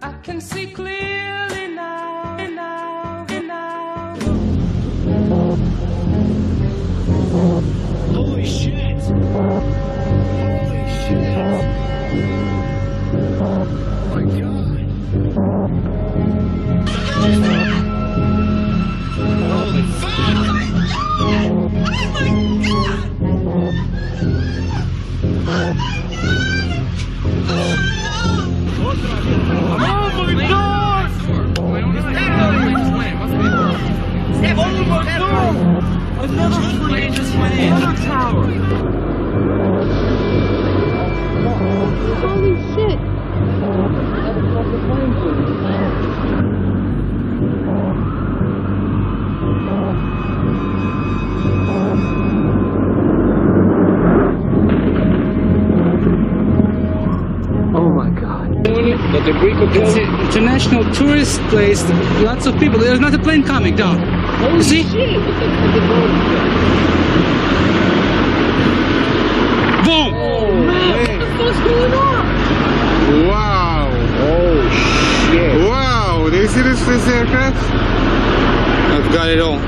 I can see clearly now, now, now. Holy shit! Holy shit! Oh my god! Holy fuck! Oh my god! Another plane just went in. Another tower. Holy shit! Oh my god. The debris could go. It's an international tourist place. Lots of people. There's another plane coming down. Holy You see? shit! Boom! Oh man! What's going on? Wow! Oh shit! Wow! Do you see this aircraft? I've got it all.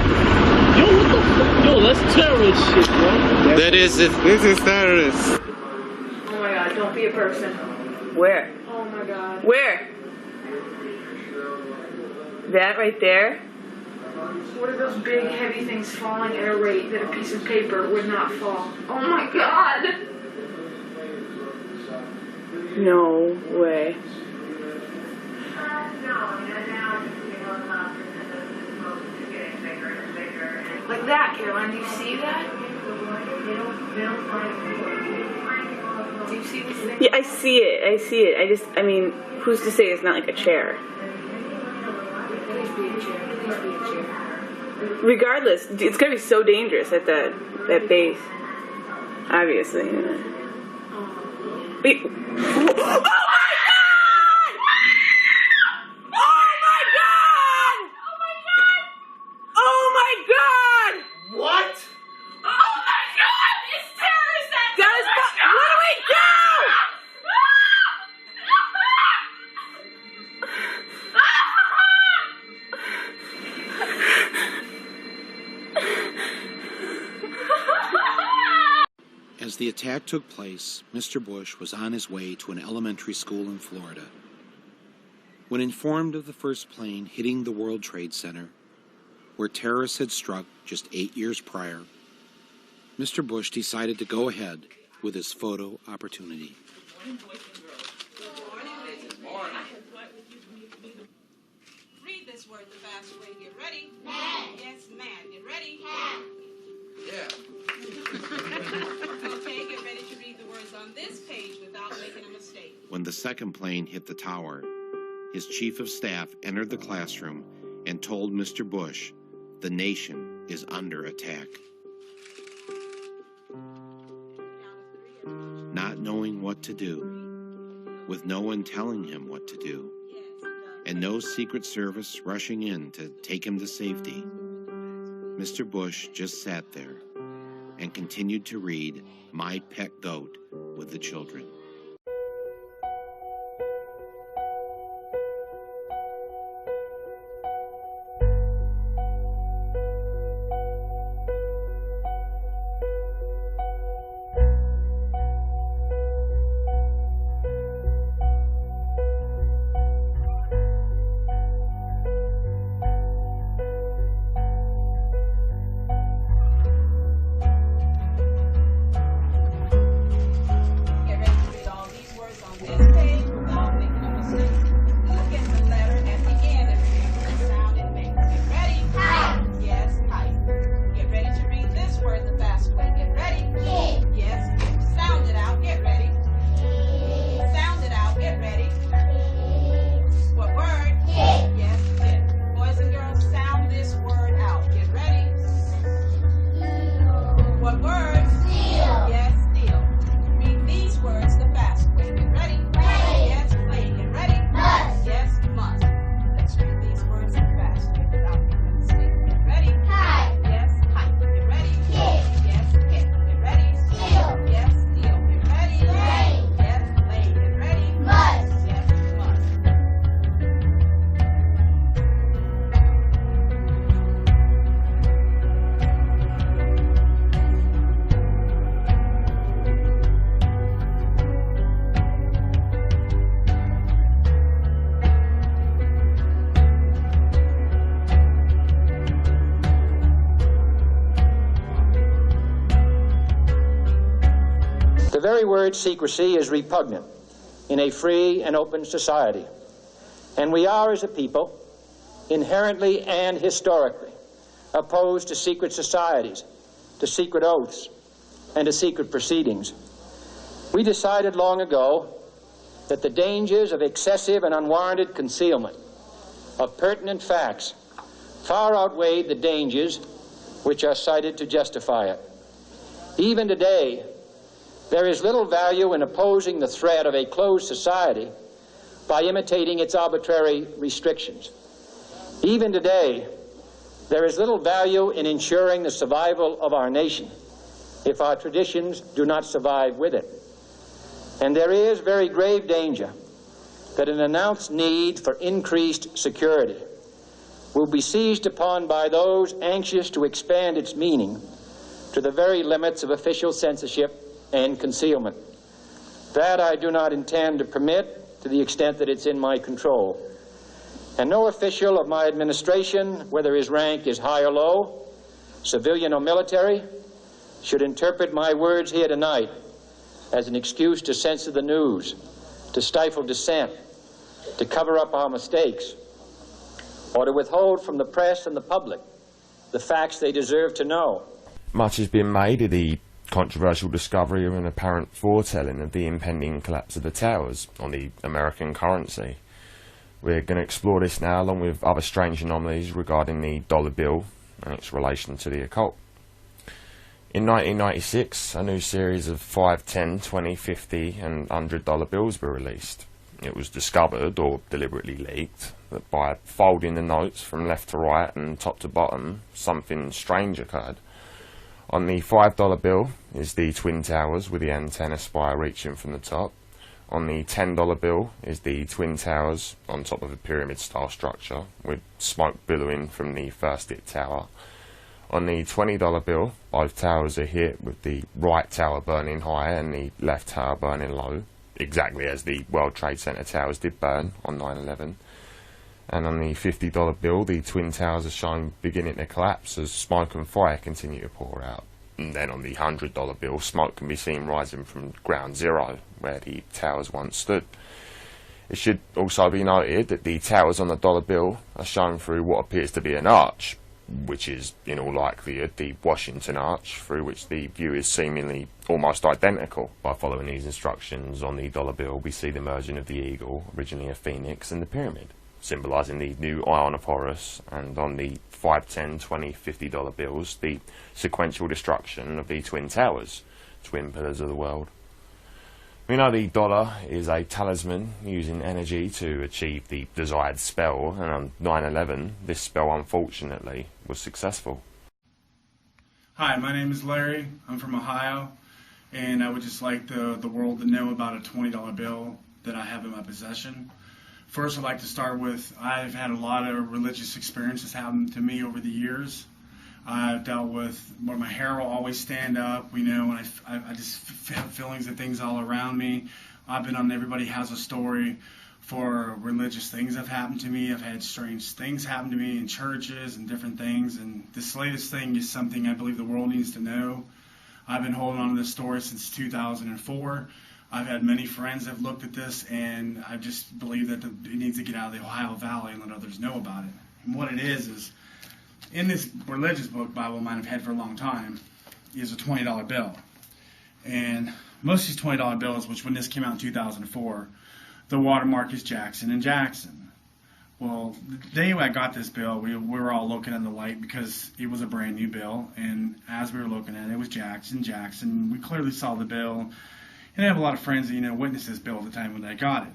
Yo, what the fuck? Yo, that's terrorist shit, bro. That is it. This is terrorist. Oh my god, don't be a person. Where? Oh my god. Where? That right there? What are those big heavy things falling at a rate that a piece of paper would not fall? Oh my god! No way. Like that, Caroline, do you see that? Do you see this thing? Yeah, I see it. I mean, who's to say it's not like a chair? Please be a chair. Please be a chair. Regardless, it's gonna be so dangerous at that base. Obviously. Wait. Oh my god! Oh my god! Oh my god! What? Oh my god! It's terrorist act! That is what do we do? As the attack took place, Mr. Bush was on his way to an elementary school in Florida. When informed of the first plane hitting the World Trade Center, where terrorists had struck just 8 years prior, Mr. Bush decided to go ahead with his photo opportunity. Read this word the fast way. Get ready. Man. Yes, man. Get ready. Man. Okay, get ready to read the words on this page without making a mistake. When the second plane hit the tower, his chief of staff entered the classroom and told Mr. Bush, the nation is under attack. Not knowing what to do, with no one telling him what to do, and no Secret Service rushing in to take him to safety, Mr. Bush just sat there and continued to read My Pet Goat with the children. Get ready to very word secrecy is repugnant in a free and open society. And we are, as a people, inherently and historically opposed to secret societies, to secret oaths, and to secret proceedings. We decided long ago that the dangers of excessive and unwarranted concealment of pertinent facts far outweighed the dangers which are cited to justify it. Even today, there is little value in opposing the threat of a closed society by imitating its arbitrary restrictions. Even today, there is little value in ensuring the survival of our nation if our traditions do not survive with it. And there is very grave danger that an announced need for increased security will be seized upon by those anxious to expand its meaning to the very limits of official censorship and concealment. That I do not intend to permit to the extent that it's in my control. And no official of my administration, whether his rank is high or low, civilian or military, should interpret my words here tonight as an excuse to censor the news, to stifle dissent, to cover up our mistakes, or to withhold from the press and the public the facts they deserve to know. Much has been made of the controversial discovery of an apparent foretelling of the impending collapse of the towers on the American currency. We're going to explore this now, along with other strange anomalies regarding the dollar bill and its relation to the occult. In 1996, a new series of 5, 10, 20, 50 and $100 bills were released. It was discovered, or deliberately leaked, that by folding the notes from left to right and top to bottom, something strange occurred. On the $5 bill is the Twin Towers with the antenna spire reaching from the top. On the $10 bill is the Twin Towers on top of a pyramid-style structure with smoke billowing from the first hit tower. On the $20 bill, both towers are hit with the right tower burning high and the left tower burning low, exactly as the World Trade Center towers did burn on 9/11. And on the $50 bill, the Twin Towers are shown beginning to collapse as smoke and fire continue to pour out. And then on the $100 bill, smoke can be seen rising from ground zero, where the towers once stood. It should also be noted that the towers on the dollar bill are shown through what appears to be an arch, which is, in all likelihood, the Washington Arch, through which the view is seemingly almost identical. By following these instructions on the dollar bill, we see the merging of the eagle, originally a phoenix, and the pyramid, symbolising the new Eye of Horus, and on the 5, 10, 20, $50 bills, the sequential destruction of the Twin Towers, twin pillars of the world. We know the dollar is a talisman using energy to achieve the desired spell, and on 9/11, this spell unfortunately was successful. Hi, my name is Larry. I'm from Ohio, and I would just like the world to know about a $20 bill that I have in my possession. First, I'd like to start with, I've had a lot of religious experiences happen to me over the years. I've dealt with where my hair will always stand up, you know, and I just have feelings of things all around me. I've been on Everybody Has a Story for religious things that have happened to me. I've had strange things happen to me in churches and different things, and this latest thing is something I believe the world needs to know. I've been holding on to this story since 2004. I've had many friends that have looked at this, and I just believe that it needs to get out of the Ohio Valley and let others know about it. And what it is in this religious book, Bible mine I've had for a long time, is a $20 bill. And most of these $20 bills, which when this came out in 2004, the watermark is Jackson and Jackson. Well, the day I got this bill, we were all looking at the light because it was a brand new bill, and as we were looking at it, it was Jackson, Jackson. We clearly saw the bill, and I have a lot of friends that, you know, witnessed this bill at the time when I got it.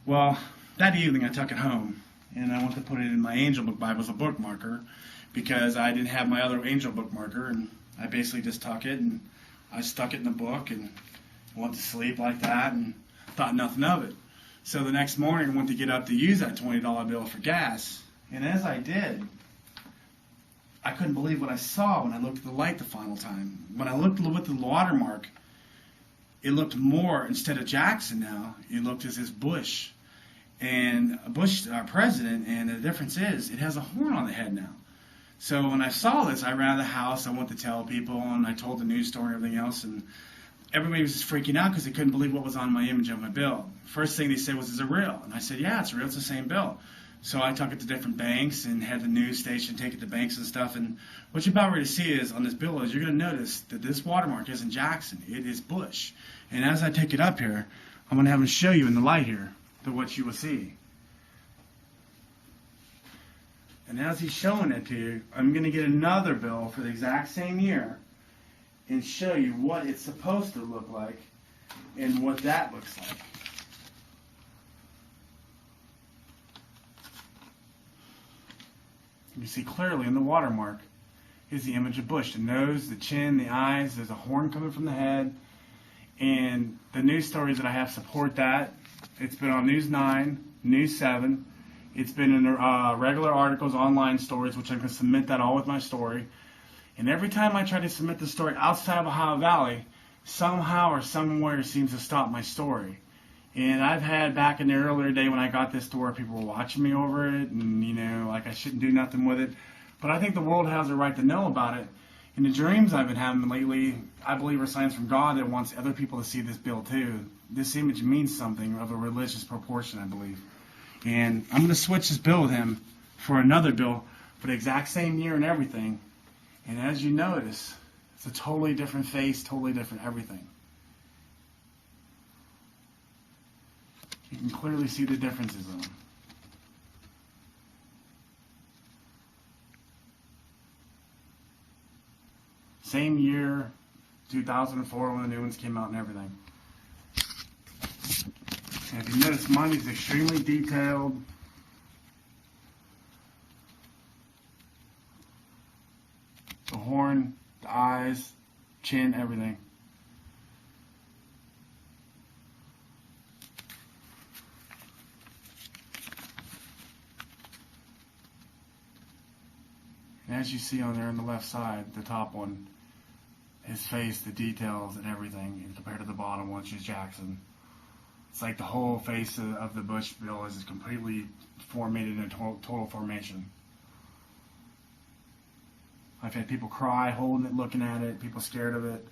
Well, that evening I took it home, and I wanted to put it in my Angel Book Bible as a bookmarker, because I didn't have my other Angel Book marker, and I basically just took it and I stuck it in the book and went to sleep like that and thought nothing of it. So the next morning I went to get up to use that $20 bill for gas, and as I did, I couldn't believe what I saw when I looked at the light the final time. When I looked with the watermark, it looked more, instead of Jackson now, it looked as if Bush. And Bush, our president, and the difference is it has a horn on the head now. So when I saw this, I ran out of the house, I went to tell people, and I told the news story and everything else, and everybody was just freaking out because they couldn't believe what was on my image on my bill. First thing they said was, "Is it real?" And I said, "Yeah, it's real. It's the same bill." So I took it to different banks and had the news station take it to banks and stuff. And what you're about ready to see is on this bill is you're going to notice that this watermark isn't Jackson. It is Bush. And as I take it up here, I'm going to have him show you in the light here what you will see. And as he's showing it to you, I'm going to get another bill for the exact same year and show you what it's supposed to look like and what that looks like. You see clearly in the watermark is the image of Bush. The nose, the chin, the eyes, there's a horn coming from the head. And the news stories that I have support that. It's been on News 9, News 7. It's been in regular articles, online stories, which I can submit that all with my story. And every time I try to submit the story outside of Ohio Valley, somehow or somewhere seems to stop my story. And I've had back in the earlier day when I got this to where people were watching me over it and, you know, like I shouldn't do nothing with it. But I think the world has a right to know about it. And the dreams I've been having lately, I believe are signs from God that wants other people to see this bill too. This image means something of a religious proportion, I believe. And I'm going to switch this bill with him for another bill for the exact same year and everything. And as you notice, it's a totally different face, totally different everything. You can clearly see the differences in them. Same year, 2004, when the new ones came out and everything. And if you notice, mine is extremely detailed. The horn, the eyes, chin, everything. And as you see on there on the left side, the top one, his face, the details and everything, and compared to the bottom one, which is Jackson. It's like the whole face of the Bush bill is completely formatted in a total formation. I've had people cry, holding it, looking at it, people scared of it.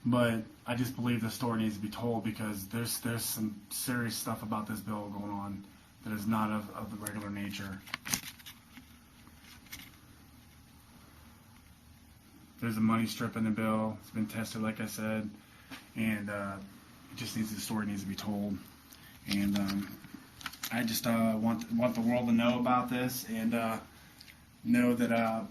But I just believe the story needs to be told because there's some serious stuff about this bill going on that is not of the regular nature. There's a money strip in the bill. It's been tested, like I said, and it just needs the story needs to be told. And I just want the world to know about this and know that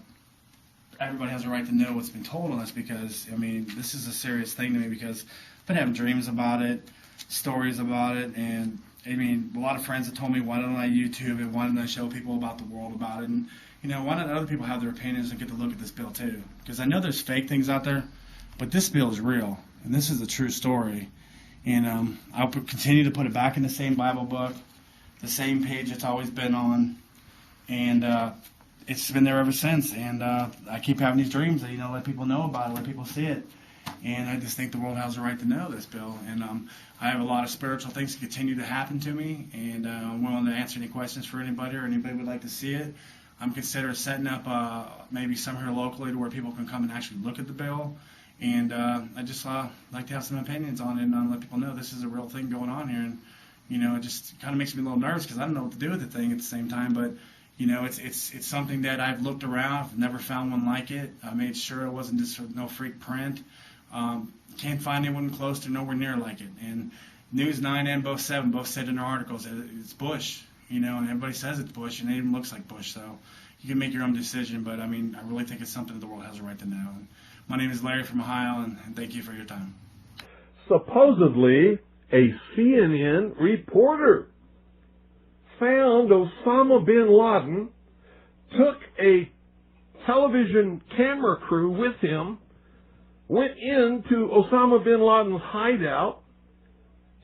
everybody has a right to know what's been told on this because I mean this is a serious thing to me because I've been having dreams about it, stories about it, and I mean a lot of friends have told me why don't I YouTube it, why don't I show people about the world about it, and you know, why don't other people have their opinions and get to look at this bill too? Because I know there's fake things out there, but this bill is real, and this is a true story. And I'll continue to put it back in the same Bible book, the same page it's always been on, and it's been there ever since. And I keep having these dreams that, you know, let people know about it, let people see it. And I just think the world has a right to know this bill. And I have a lot of spiritual things that continue to happen to me, and I'm willing to answer any questions for anybody or anybody would like to see it. I'm considering setting up maybe somewhere locally to where people can come and actually look at the bill. And I just like to have some opinions on it and let people know this is a real thing going on here. And, you know, it just kind of makes me a little nervous because I don't know what to do with the thing at the same time. But, you know, it's something that I've looked around. I've never found one like it. I made sure it wasn't just no freak print. Can't find anyone close to nowhere near like it. And News 9 and both 7 both said in their articles that it's Bush. You know, and everybody says it's Bush, and it even looks like Bush. So you can make your own decision. But, I mean, I really think it's something that the world has a right to know. And my name is Larry from Ohio, and thank you for your time. Supposedly, a CNN reporter found Osama bin Laden, took a television camera crew with him, went into Osama bin Laden's hideout,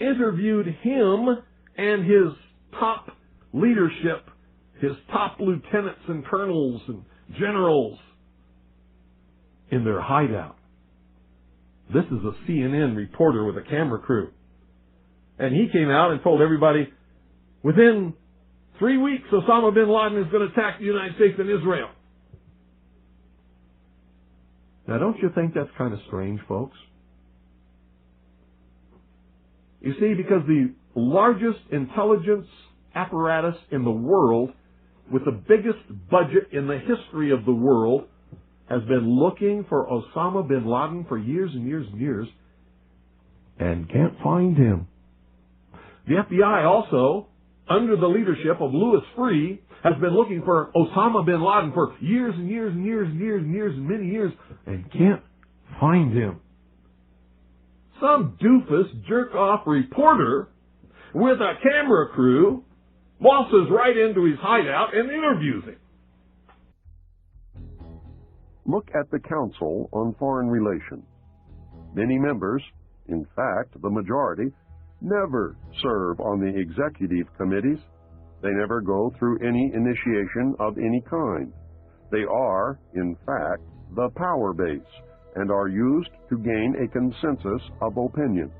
interviewed him and his top leadership, his top lieutenants and colonels and generals in their hideout. This is a CNN reporter with a camera crew. And he came out and told everybody, within 3 weeks, Osama bin Laden is going to attack the United States and Israel. Now, don't you think that's kind of strange, folks? You see, because the largest intelligence apparatus in the world, with the biggest budget in the history of the world, has been looking for Osama bin Laden for years and years and years, and can't find him. The FBI also, under the leadership of Louis Freeh, has been looking for Osama bin Laden for years and years and years and years and years and many years, and can't find him. Some doofus jerk-off reporter with a camera crew waltzes right into his hideout and interviews him. Look at the Council on Foreign Relations. Many members, in fact, the majority, never serve on the executive committees. They never go through any initiation of any kind. They are, in fact, the power base and are used to gain a consensus of opinion.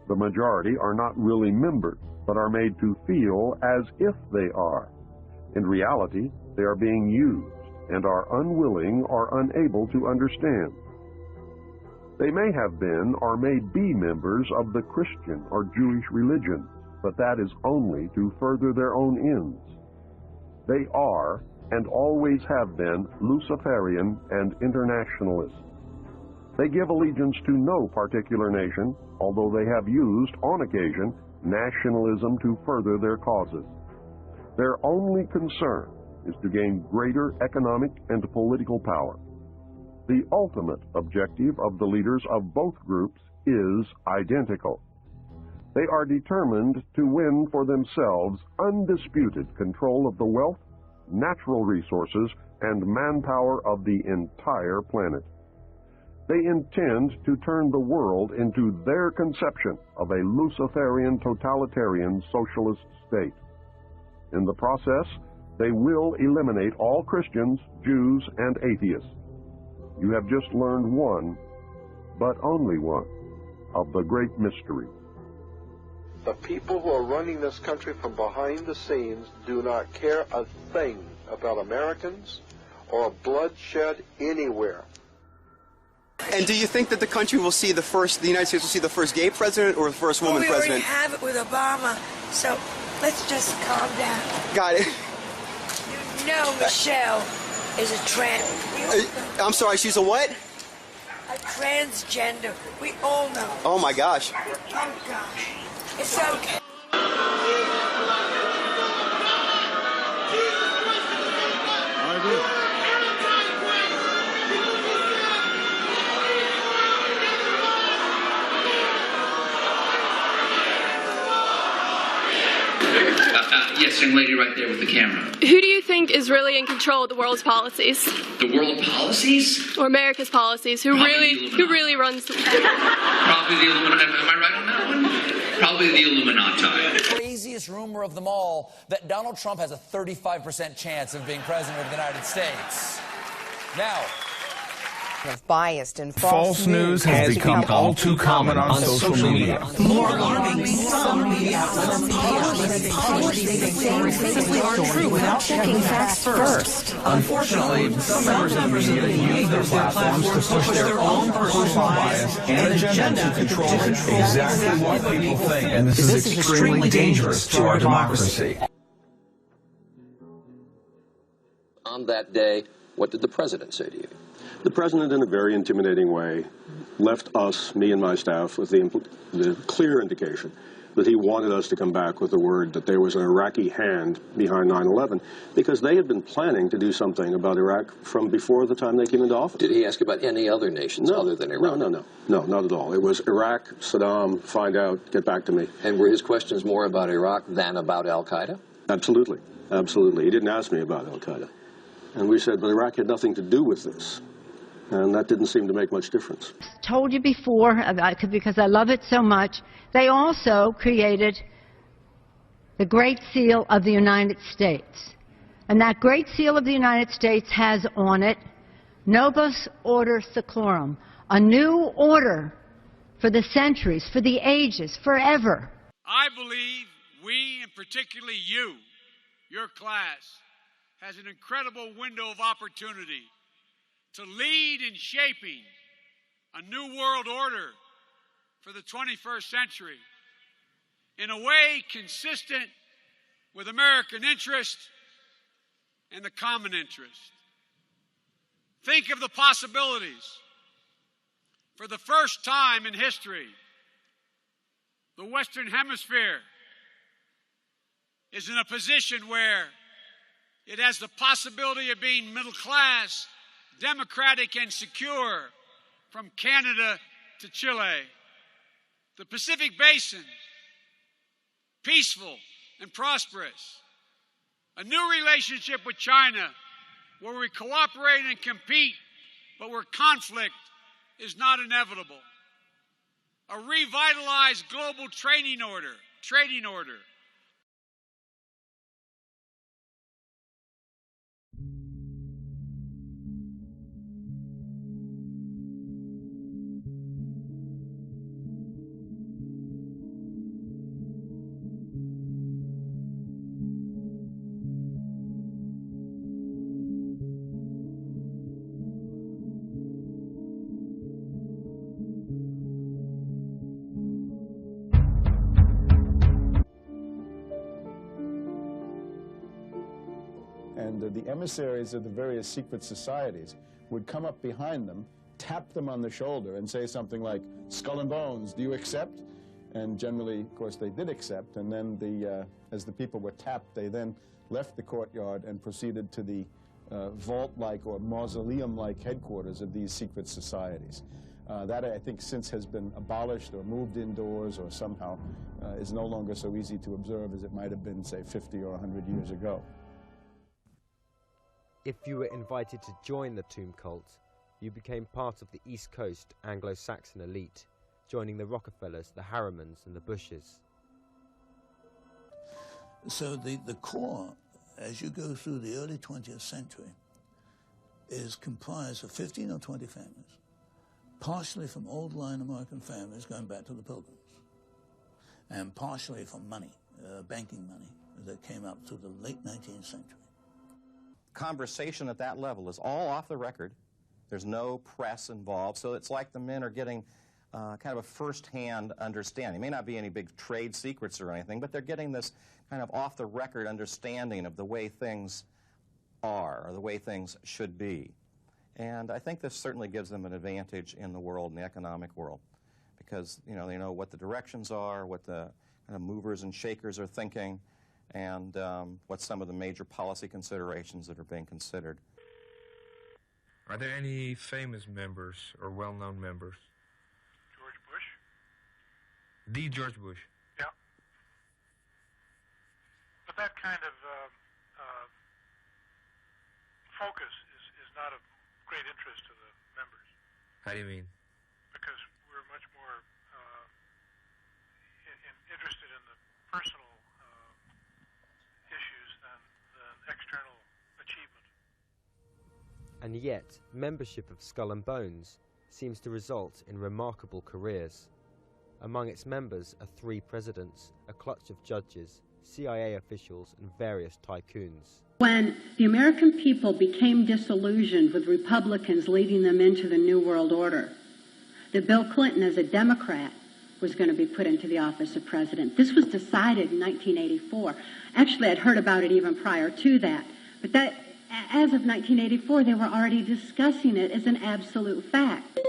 The majority are not really members, but are made to feel as if they are. In reality, they are being used and are unwilling or unable to understand. They may have been or may be members of the Christian or Jewish religion, but that is only to further their own ends. They are, and always have been, Luciferian and internationalist. They give allegiance to no particular nation, although they have used, on occasion, nationalism to further their causes. Their only concern is to gain greater economic and political power. The ultimate objective of the leaders of both groups is identical. They are determined to win for themselves undisputed control of the wealth, natural resources, and manpower of the entire planet. They intend to turn the world into their conception of a Luciferian totalitarian socialist state. In the process, they will eliminate all Christians, Jews, and atheists. You have just learned one, but only one, of the great mystery. The people who are running this country from behind the scenes do not care a thing about Americans or bloodshed anywhere. And do you think that the country will see the United States will see the first gay president or the first woman president? We already have it with Obama, so let's just calm down. Got it. You know Michelle is a I'm sorry, she's a what? A transgender. We all know. Oh my gosh. Oh gosh. It's okay. I do. Yes, young lady right there with the camera. Who do you think is really in control of the world's policies? The world policies? Or America's policies? Who really runs the Probably the Illuminati. Am I right on that one? Probably the Illuminati. Craziest rumor of them all, that Donald Trump has a 35% chance of being president of the United States. Now, of biased and false news has become all too common on social media. More alarming, some media outlets publish these same stories aren't true without checking facts first. Unfortunately, some members of the media use their platforms to push their own personal bias and agenda to control exactly what people think. And this is extremely dangerous to our democracy. On that day, what did the president say to you? The president, in a very intimidating way, left us, me and my staff, with the clear indication that he wanted us to come back with the word that there was an Iraqi hand behind 9/11, because they had been planning to do something about Iraq from before the time they came into office. Did he ask about any other nations other than Iraq? No, not at all. It was Iraq, Saddam, find out, get back to me. And were his questions more about Iraq than about al-Qaeda? Absolutely, absolutely. He didn't ask me about al-Qaeda. And we said, but Iraq had nothing to do with this. And that didn't seem to make much difference. Told you before, because I love it so much, they also created the Great Seal of the United States. And that Great Seal of the United States has on it, Novus Order Seclorum, a new order for the centuries, for the ages, forever. I believe we, and particularly you, your class, has an incredible window of opportunity to lead in shaping a new world order for the 21st century. in a way consistent with American interest and the common interest. Think of the possibilities. For the first time in history, the Western Hemisphere is in a position where it has the possibility of being middle class, democratic, and secure from Canada to Chile. The Pacific Basin, peaceful and prosperous. A new relationship with China where we cooperate and compete, but where conflict is not inevitable. A revitalized global trading order. And the emissaries of the various secret societies would come up behind them, tap them on the shoulder, and say something like, "Skull and Bones, do you accept?" And generally, of course, they did accept. And then, as the people were tapped, they then left the courtyard and proceeded to the vault-like or mausoleum-like headquarters of these secret societies. That, I think, since has been abolished or moved indoors or somehow is no longer so easy to observe as it might have been, say, 50 or 100 years ago. If you were invited to join the tomb cult, you became part of the East Coast Anglo-Saxon elite, joining the Rockefellers, the Harrimans, and the Bushes. So the core, as you go through the early 20th century, is comprised of 15 or 20 families, partially from old-line American families going back to the Pilgrims, and partially from money, banking money, that came up through the late 19th century. Conversation at that level is all off the record. There's no press involved, so it's like the men are getting kind of a first-hand understanding. It may not be any big trade secrets or anything, but they're getting this kind of off-the-record understanding of the way things are, or the way things should be. And I think this certainly gives them an advantage in the world, in the economic world, because, you know, they know what the directions are, what the kind of movers and shakers are thinking, and what some of the major policy considerations that are being considered. Are there any famous members or well-known members? George Bush? The George Bush? Yeah. But that kind of focus is not of great interest to the members. How do you mean? Because we're much more interested in the personal issues than external achievement. And yet, membership of Skull and Bones seems to result in remarkable careers. Among its members are 3 presidents, a clutch of judges, CIA officials, and various tycoons. When the American people became disillusioned with Republicans leading them into the New World Order, that Bill Clinton, as a Democrat, was going to be put into the office of president. This was decided in 1984. Actually, I'd heard about it even prior to that. But that, as of 1984, they were already discussing it as an absolute fact.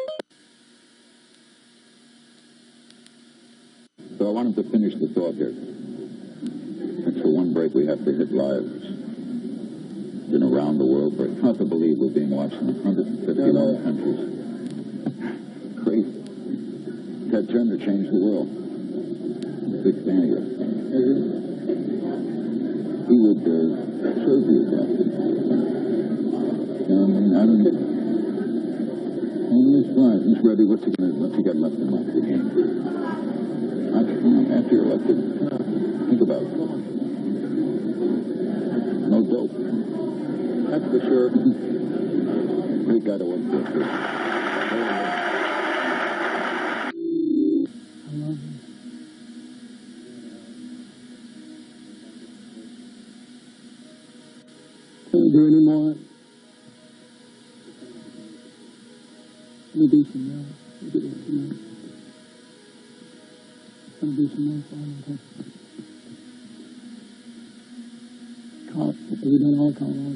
So I wanted to finish the thought here. And for one break, we have to hit live. Been around the world, but it's hard to believe we're being watched in 151 countries. Crazy. Ted Turner changed the world. Big fan of yours. He would serve you about it. You know what I mean? He's fine. He's ready. What's he got left in life to gain? After you're elected, think about it. No dope. That's for sure. We got to wait for it. Can't do any more. Let me do some now. Gonna do some more fun. We've done all Colorado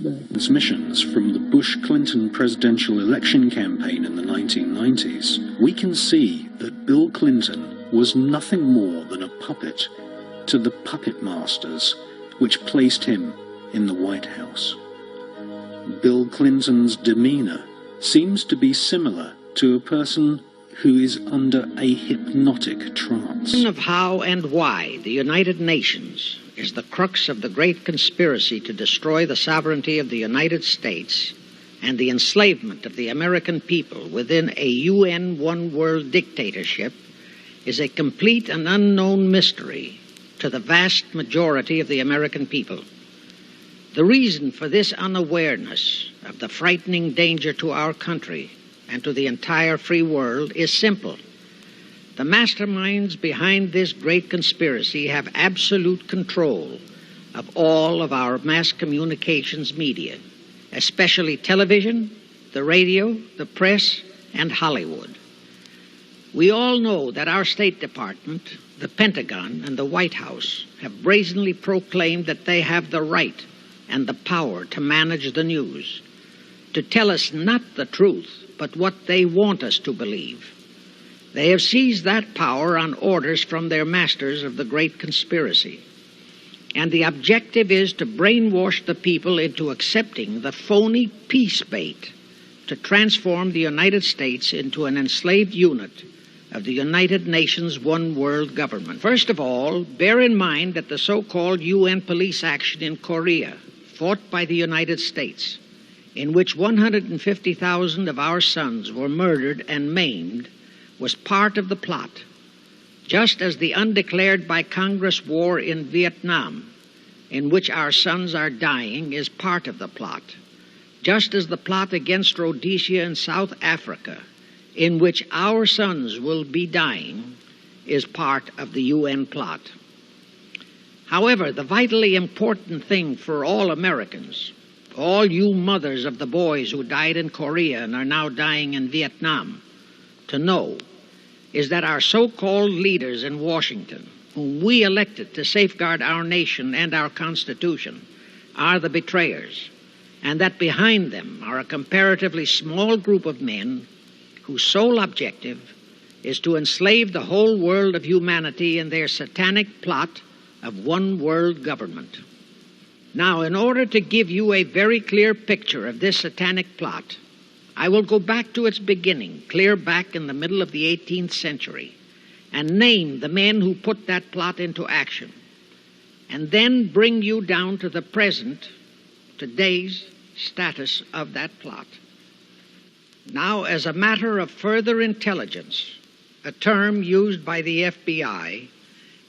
today. Transmissions from the Bush-Clinton presidential election campaign in the 1990s, we can see that Bill Clinton was nothing more than a puppet to the puppet masters which placed him in the White House. Bill Clinton's demeanor seems to be similar to a person who is under a hypnotic trance. Of how and why the United Nations is the crux of the great conspiracy to destroy the sovereignty of the United States and the enslavement of the American people within a UN one-world dictatorship is a complete and unknown mystery to the vast majority of the American people. The reason for this unawareness of the frightening danger to our country and to the entire free world is simple. The masterminds behind this great conspiracy have absolute control of all of our mass communications media, especially television, the radio, the press, and Hollywood. We all know that our State Department, the Pentagon, and the White House have brazenly proclaimed that they have the right and the power to manage the news, to tell us not the truth, but what they want us to believe. They have seized that power on orders from their masters of the great conspiracy. And the objective is to brainwash the people into accepting the phony peace bait to transform the United States into an enslaved unit of the United Nations one world government. First of all, bear in mind that the so-called UN police action in Korea, fought by the United States, in which 150,000 of our sons were murdered and maimed, was part of the plot, just as the undeclared by Congress war in Vietnam, in which our sons are dying, is part of the plot, just as the plot against Rhodesia and South Africa, in which our sons will be dying, is part of the UN plot. However, the vitally important thing for all Americans, all you mothers of the boys who died in Korea and are now dying in Vietnam, to know is that our so-called leaders in Washington, whom we elected to safeguard our nation and our Constitution, are the betrayers, and that behind them are a comparatively small group of men whose sole objective is to enslave the whole world of humanity in their satanic plot of one world government. Now, in order to give you a very clear picture of this satanic plot, I will go back to its beginning, clear back in the middle of the 18th century, and name the men who put that plot into action, and then bring you down to the present, today's status of that plot. Now, as a matter of further intelligence, a term used by the FBI,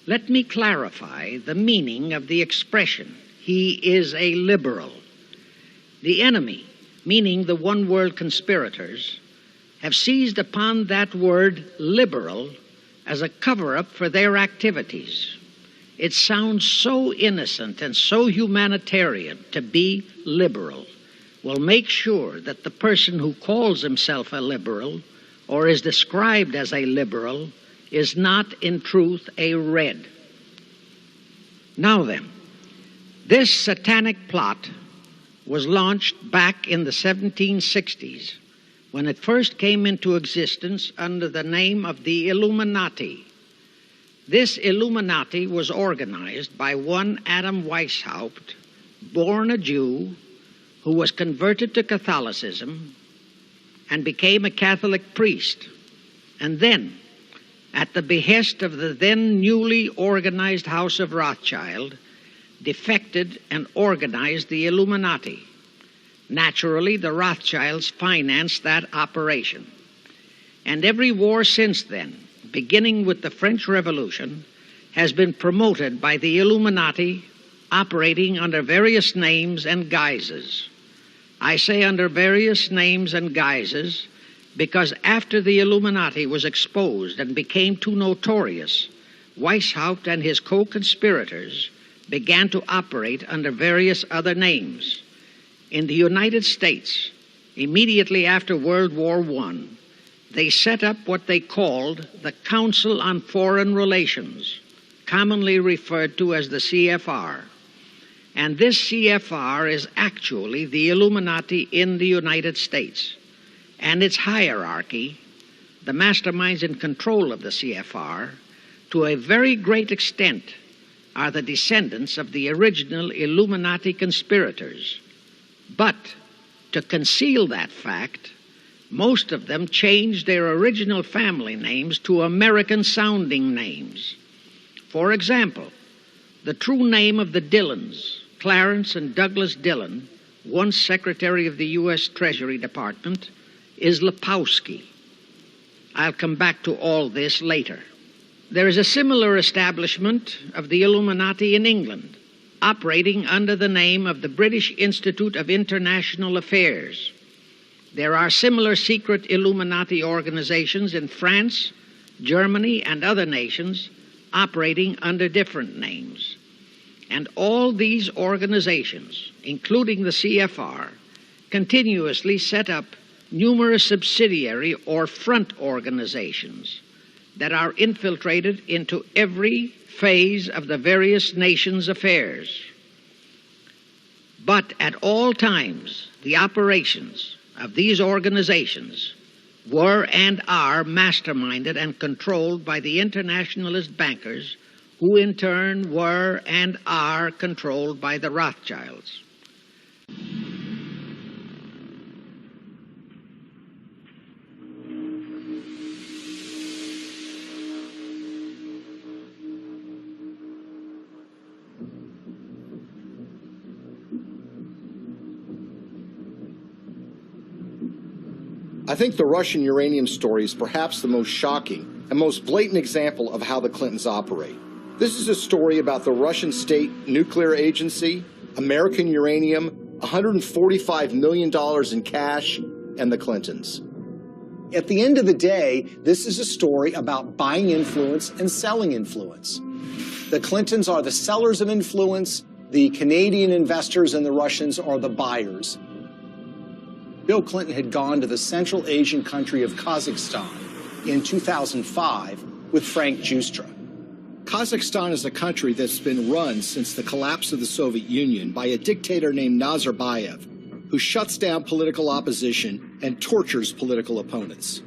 let me clarify the meaning of the expression, "He is a liberal." The enemy, meaning the one-world conspirators, have seized upon that word liberal as a cover-up for their activities. It sounds so innocent and so humanitarian to be liberal. We'll make sure that the person who calls himself a liberal or is described as a liberal is not in truth a red. Now then, this satanic plot was launched back in the 1760s when it first came into existence under the name of the Illuminati. This Illuminati was organized by one Adam Weishaupt, born a Jew, who was converted to Catholicism and became a Catholic priest, and then, at the behest of the then newly organized House of Rothschild, defected and organized the Illuminati. Naturally, the Rothschilds financed that operation. And every war since then, beginning with the French Revolution, has been promoted by the Illuminati, operating under various names and guises. I say under various names and guises because after the Illuminati was exposed and became too notorious, Weishaupt and his co-conspirators began to operate under various other names. In the United States, immediately after World War I, they set up what they called the Council on Foreign Relations, commonly referred to as the CFR. And this CFR is actually the Illuminati in the United States. And its hierarchy, the masterminds in control of the CFR, to a very great extent are the descendants of the original Illuminati conspirators. But to conceal that fact, most of them changed their original family names to American-sounding names. For example, the true name of the Dillons, Clarence and Douglas Dillon, once Secretary of the U.S. Treasury Department, is Lepowski. I'll come back to all this later. There is a similar establishment of the Illuminati in England, operating under the name of the British Institute of International Affairs. There are similar secret Illuminati organizations in France, Germany, and other nations operating under different names. And all these organizations, including the CFR, continuously set up numerous subsidiary or front organizations that are infiltrated into every phase of the various nations' affairs. But at all times, the operations of these organizations were and are masterminded and controlled by the internationalist bankers, who in turn were and are controlled by the Rothschilds. I think the Russian uranium story is perhaps the most shocking and most blatant example of how the Clintons operate. This is a story about the Russian State Nuclear Agency, American uranium, $145 million in cash, and the Clintons. At the end of the day, this is a story about buying influence and selling influence. The Clintons are the sellers of influence. The Canadian investors and the Russians are the buyers. Bill Clinton had gone to the Central Asian country of Kazakhstan in 2005 with Frank Justra. Kazakhstan is a country that's been run since the collapse of the Soviet Union by a dictator named Nazarbayev, who shuts down political opposition and tortures political opponents.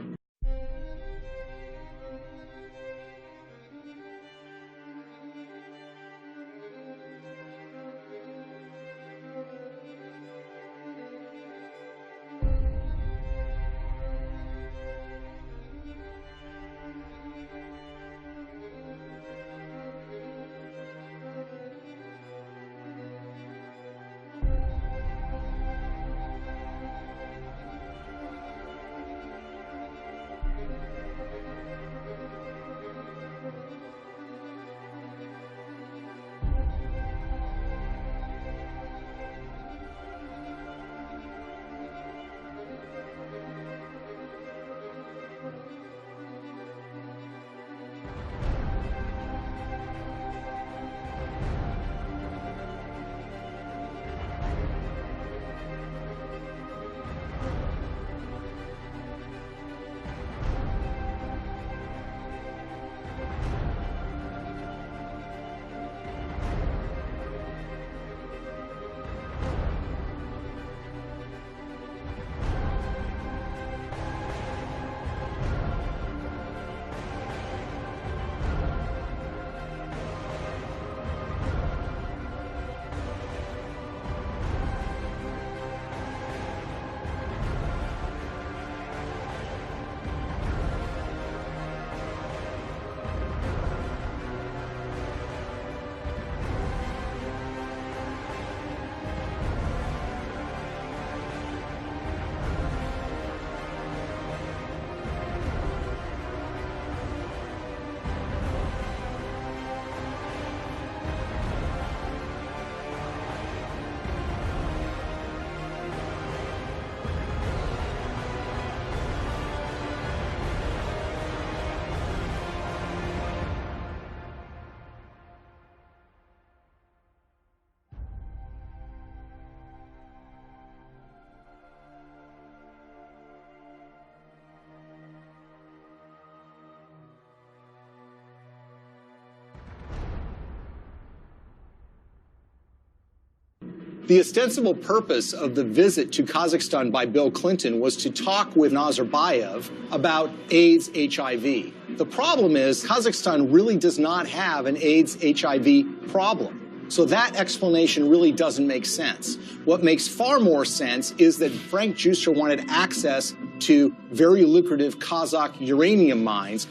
The ostensible purpose of the visit to Kazakhstan by Bill Clinton was to talk with Nazarbayev about AIDS, HIV. The problem is Kazakhstan really does not have an AIDS, HIV problem. So that explanation really doesn't make sense. What makes far more sense is that Frank Giustra wanted access to very lucrative Kazakh uranium mines.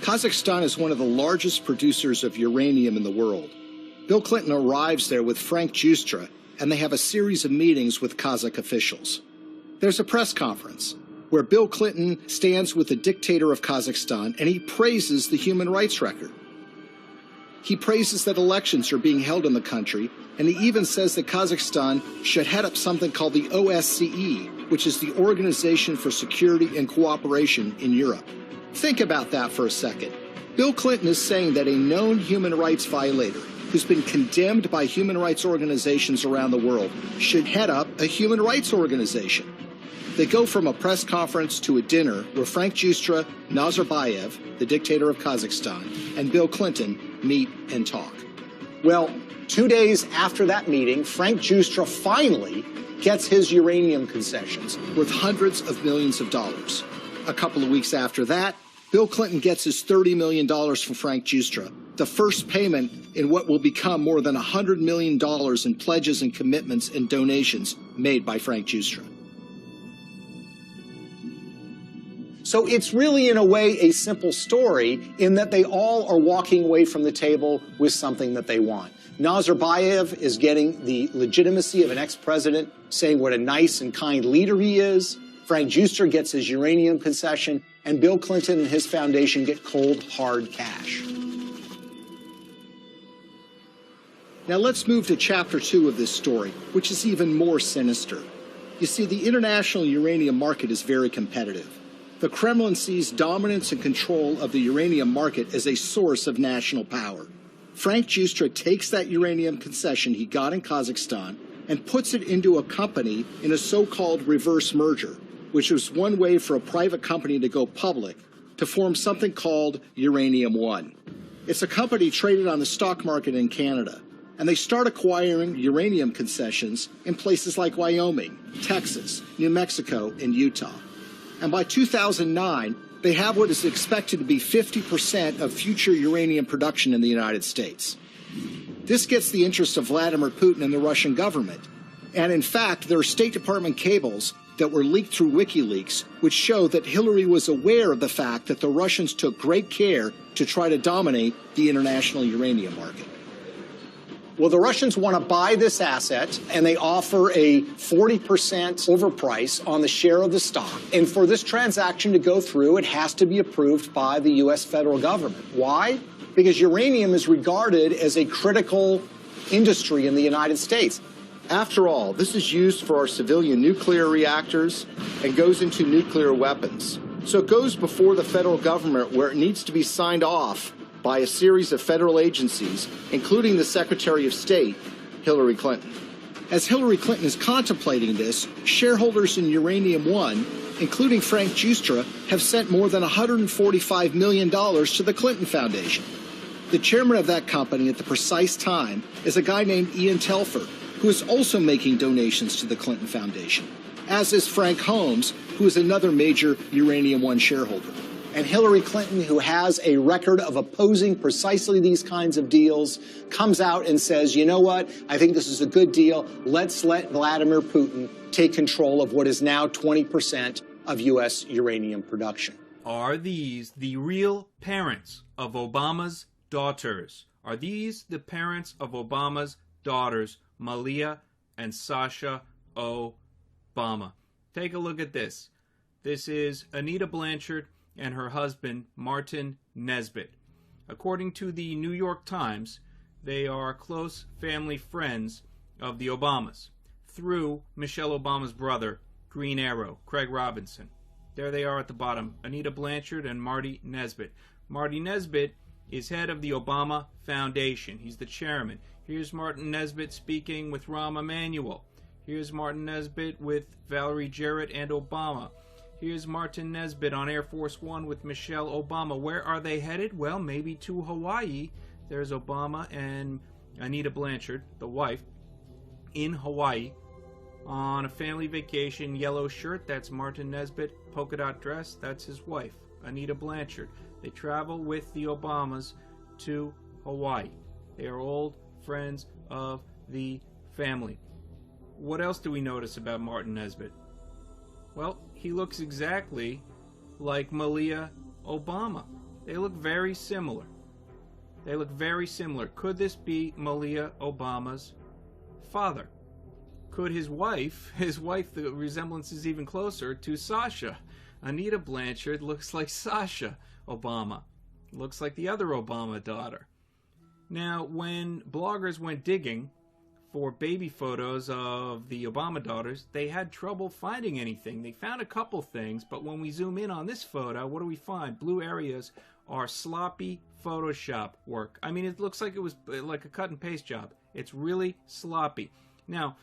Kazakhstan is one of the largest producers of uranium in the world. Bill Clinton arrives there with Frank Giustra, and they have a series of meetings with Kazakh officials. There's a press conference where Bill Clinton stands with the dictator of Kazakhstan, and he praises the human rights record. He praises that elections are being held in the country, and he even says that Kazakhstan should head up something called the OSCE, which is the Organization for Security and Cooperation in Europe. Think about that for a second. Bill Clinton is saying that a known human rights violator who's been condemned by human rights organizations around the world should head up a human rights organization. They go from a press conference to a dinner where Frank Giustra, Nazarbayev, the dictator of Kazakhstan, and Bill Clinton meet and talk. Well, 2 days after that meeting, Frank Giustra finally gets his uranium concessions worth hundreds of millions of dollars. A couple of weeks after that, Bill Clinton gets his $30 million from Frank Giustra, the first payment in what will become more than $100 million in pledges and commitments and donations made by Frank Giustra. So it's really, in a way, a simple story in that they all are walking away from the table with something that they want. Nazarbayev is getting the legitimacy of an ex-president, saying what a nice and kind leader he is. Frank Giustra gets his uranium concession, and Bill Clinton and his foundation get cold, hard cash. Now let's move to Chapter 2 of this story, which is even more sinister. You see, the international uranium market is very competitive. The Kremlin sees dominance and control of the uranium market as a source of national power. Frank Giustra takes that uranium concession he got in Kazakhstan and puts it into a company in a so-called reverse merger, which was one way for a private company to go public to form something called Uranium One. It's a company traded on the stock market in Canada, and they start acquiring uranium concessions in places like Wyoming, Texas, New Mexico, and Utah. And by 2009, they have what is expected to be 50% of future uranium production in the United States. This gets the interest of Vladimir Putin and the Russian government. And in fact, there are State Department cables that were leaked through WikiLeaks, which show that Hillary was aware of the fact that the Russians took great care to try to dominate the international uranium market. Well, the Russians want to buy this asset, and they offer a 40% overprice on the share of the stock. And for this transaction to go through, it has to be approved by the U.S. federal government. Why? Because uranium is regarded as a critical industry in the United States. After all, this is used for our civilian nuclear reactors and goes into nuclear weapons. So it goes before the federal government where it needs to be signed off by a series of federal agencies, including the Secretary of State, Hillary Clinton. As Hillary Clinton is contemplating this, shareholders in Uranium One, including Frank Giustra, have sent more than $145 million to the Clinton Foundation. The chairman of that company at the precise time is a guy named Ian Telfer, who is also making donations to the Clinton Foundation, as is Frank Holmes, who is another major Uranium One shareholder. And Hillary Clinton, who has a record of opposing precisely these kinds of deals, comes out and says, you know what, I think this is a good deal. Let's let Vladimir Putin take control of what is now 20% of U.S. uranium production. Are these the real parents of Obama's daughters? Are these the parents of Obama's daughters, Malia and Sasha Obama? Take a look at this. This is Anita Blanchard and her husband, Martin Nesbitt. According to the New York Times, they are close family friends of the Obamas through Michelle Obama's brother, Green Arrow, Craig Robinson. There they are at the bottom, Anita Blanchard and Marty Nesbitt. Marty Nesbitt is head of the Obama Foundation. He's the chairman. Here's Martin Nesbitt speaking with Rahm Emanuel. Here's Martin Nesbitt with Valerie Jarrett and Obama. Here's Martin Nesbitt on Air Force One with Michelle Obama. Where are they headed? Well, maybe to Hawaii. There's Obama and Anita Blanchard, the wife. in Hawaii on a family vacation. Yellow shirt, that's Martin Nesbitt. Polka dot dress, that's his wife, Anita Blanchard. They travel with the Obamas to Hawaii. They are old friends of the family. What else do we notice about Martin Nesbitt? Well, he looks exactly like Malia Obama. They look very similar. They look very similar. Could this be Malia Obama's father? Could his wife, the resemblance is even closer to Sasha. Anita Blanchard looks like Sasha Obama. Looks like the other Obama daughter. Now, when bloggers went digging for baby photos of the Obama daughters, they had trouble finding anything. They found a couple things, but when we zoom in on this photo, what do we find? Blue areas are sloppy Photoshop work. I mean, it looks like it was like a cut and paste job. It's really sloppy. Now,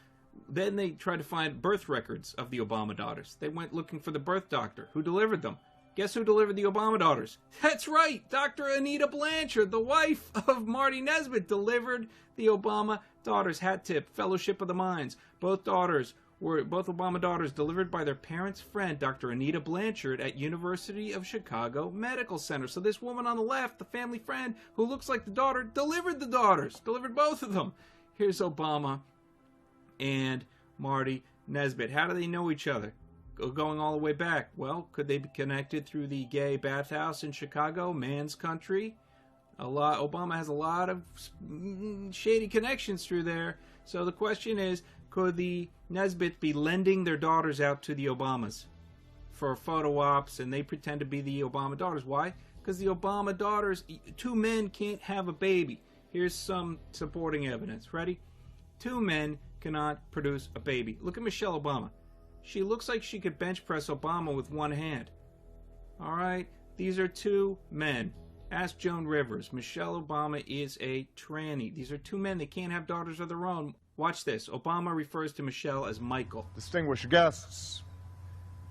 then they tried to find birth records of the Obama daughters. They went looking for the birth doctor who delivered them. Guess who delivered the Obama daughters? That's right, Dr. Anita Blanchard, the wife of Marty Nesbitt, delivered the Obama daughters. Hat tip, Fellowship of the Minds. Both Obama daughters delivered by their parents' friend, Dr. Anita Blanchard, at University of Chicago Medical Center. So this woman on the left, the family friend who looks like the daughter, delivered the daughters, delivered both of them. Here's Obama and Marty Nesbitt. How do they know each other? Going all the way back. Well, could they be connected through the gay bathhouse in Chicago, Man's Country? Obama has a lot of shady connections through there. So the question is, could the Nesbitt be lending their daughters out to the Obamas for photo ops, and they pretend to be the Obama daughters? Why? Because the Obama daughters, two men can't have a baby. Here's some supporting evidence. Ready? Two men cannot produce a baby. Look at Michelle Obama. She looks like she could bench press Obama with one hand. All right? These are two men. Ask Joan Rivers. Michelle Obama is a tranny. These are two men. They can't have daughters of their own. Watch this. Obama refers to Michelle as Michael. Distinguished guests,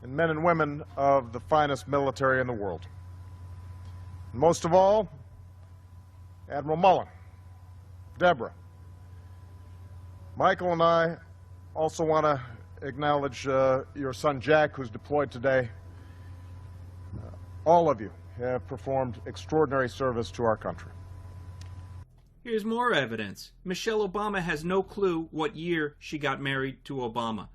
and men and women of the finest military in the world. And most of all, Admiral Mullen, Deborah. Michael and I also want to acknowledge your son Jack, who's deployed today. All of you have performed extraordinary service to our country. Here's more evidence. Michelle Obama has no clue what year she got married to Obama.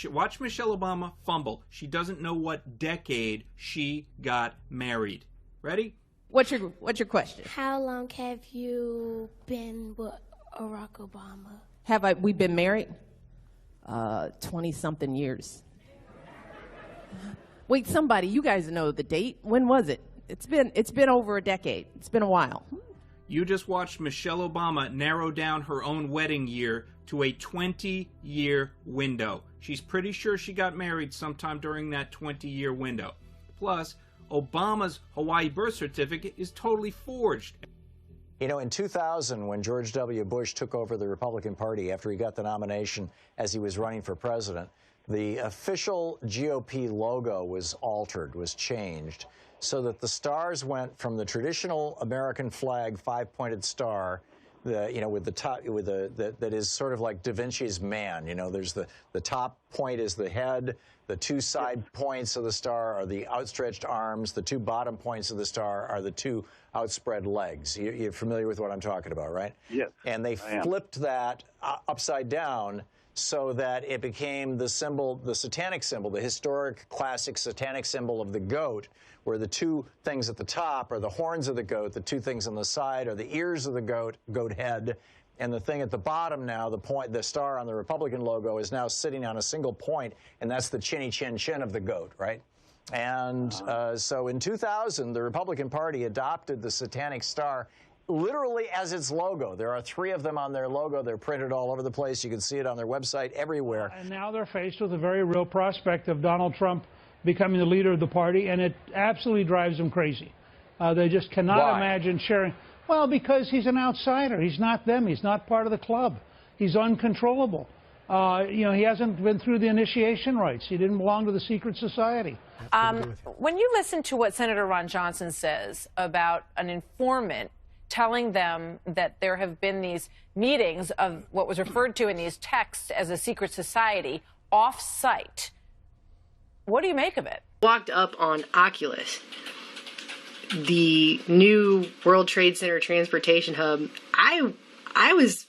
Watch Michelle Obama fumble. She doesn't know what decade she got married. Ready? What's your question? How long have you been with Barack Obama? We been married? 20-something years. Wait, somebody, you guys know the date. When was it? It's been over a decade. It's been a while. You just watched Michelle Obama narrow down her own wedding year to a 20-year window. She's pretty sure she got married sometime during that 20-year window. Plus, Obama's Hawaii birth certificate is totally forged. You know, in 2000, when George W. Bush took over the Republican Party after he got the nomination as he was running for president, the official GOP logo was altered, was changed, so that the stars went from the traditional American flag five-pointed star, with the top, that is sort of like Da Vinci's man. You know, there's the top point is the head, the two side points of the star are the outstretched arms, the two bottom points of the star are the two outspread legs. You're familiar with what I'm talking about, right? Yes. And they flipped that upside down so that it became the symbol, the satanic symbol, the historic, classic satanic symbol of the goat, where the two things at the top are the horns of the goat, the two things on the side are the ears of the goat head, and the thing at the bottom now, the star on the Republican logo, is now sitting on a single point, and that's the chinny chin chin of the goat, right? And so in 2000, the Republican Party adopted the satanic star literally as its logo. There are 3 of them on their logo. They're printed all over the place. You can see it on their website everywhere. And now they're faced with a very real prospect of Donald Trump becoming the leader of the party, and it absolutely drives them crazy. They just cannot imagine sharing. Well, because he's an outsider. He's not them. He's not part of the club. He's uncontrollable. He hasn't been through the initiation rites. He didn't belong to the secret society. When you listen to what Senator Ron Johnson says about an informant telling them that there have been these meetings of what was referred to in these texts as a secret society off-site. What do you make of it? Walked up on Oculus, the new World Trade Center transportation hub. I was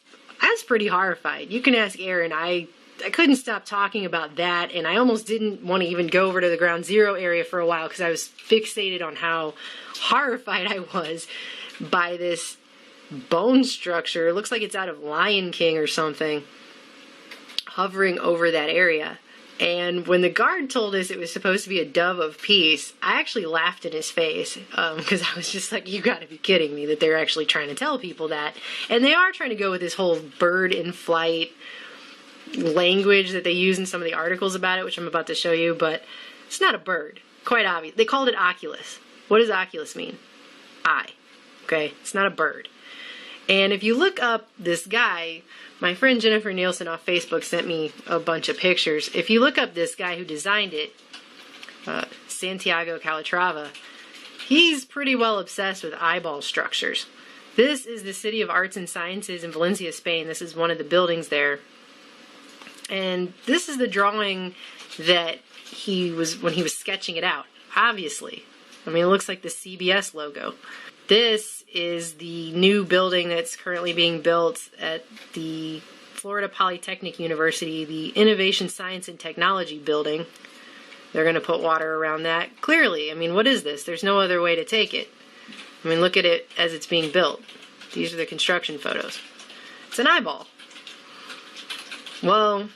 pretty horrified. You can ask Aaron. I couldn't stop talking about that, and I almost didn't want to even go over to the Ground Zero area for a while because I was fixated on how horrified I was by this bone structure. It looks like it's out of Lion King or something, hovering over that area. And when the guard told us it was supposed to be a dove of peace, I actually laughed in his face because I was just like, you gotta be kidding me that they're actually trying to tell people that. And they are trying to go with this whole bird in flight language that they use in some of the articles about it, which I'm about to show you, but it's not a bird. Quite obvious. They called it Oculus. What does Oculus mean? Eye. Okay? It's not a bird. And if you look up this guy, my friend Jennifer Nielsen off Facebook sent me a bunch of pictures. If you look up this guy who designed it, Santiago Calatrava, he's pretty well obsessed with eyeball structures. This is the City of Arts and Sciences in Valencia, Spain. This is one of the buildings there. And this is the drawing that when he was sketching it out, obviously. I mean, it looks like the CBS logo. This is the new building that's currently being built at the Florida Polytechnic University, the Innovation, Science, and Technology building. They're going to put water around that. Clearly, I mean, what is this? There's no other way to take it. I mean, look at it as it's being built. These are the construction photos. It's an eyeball. Well,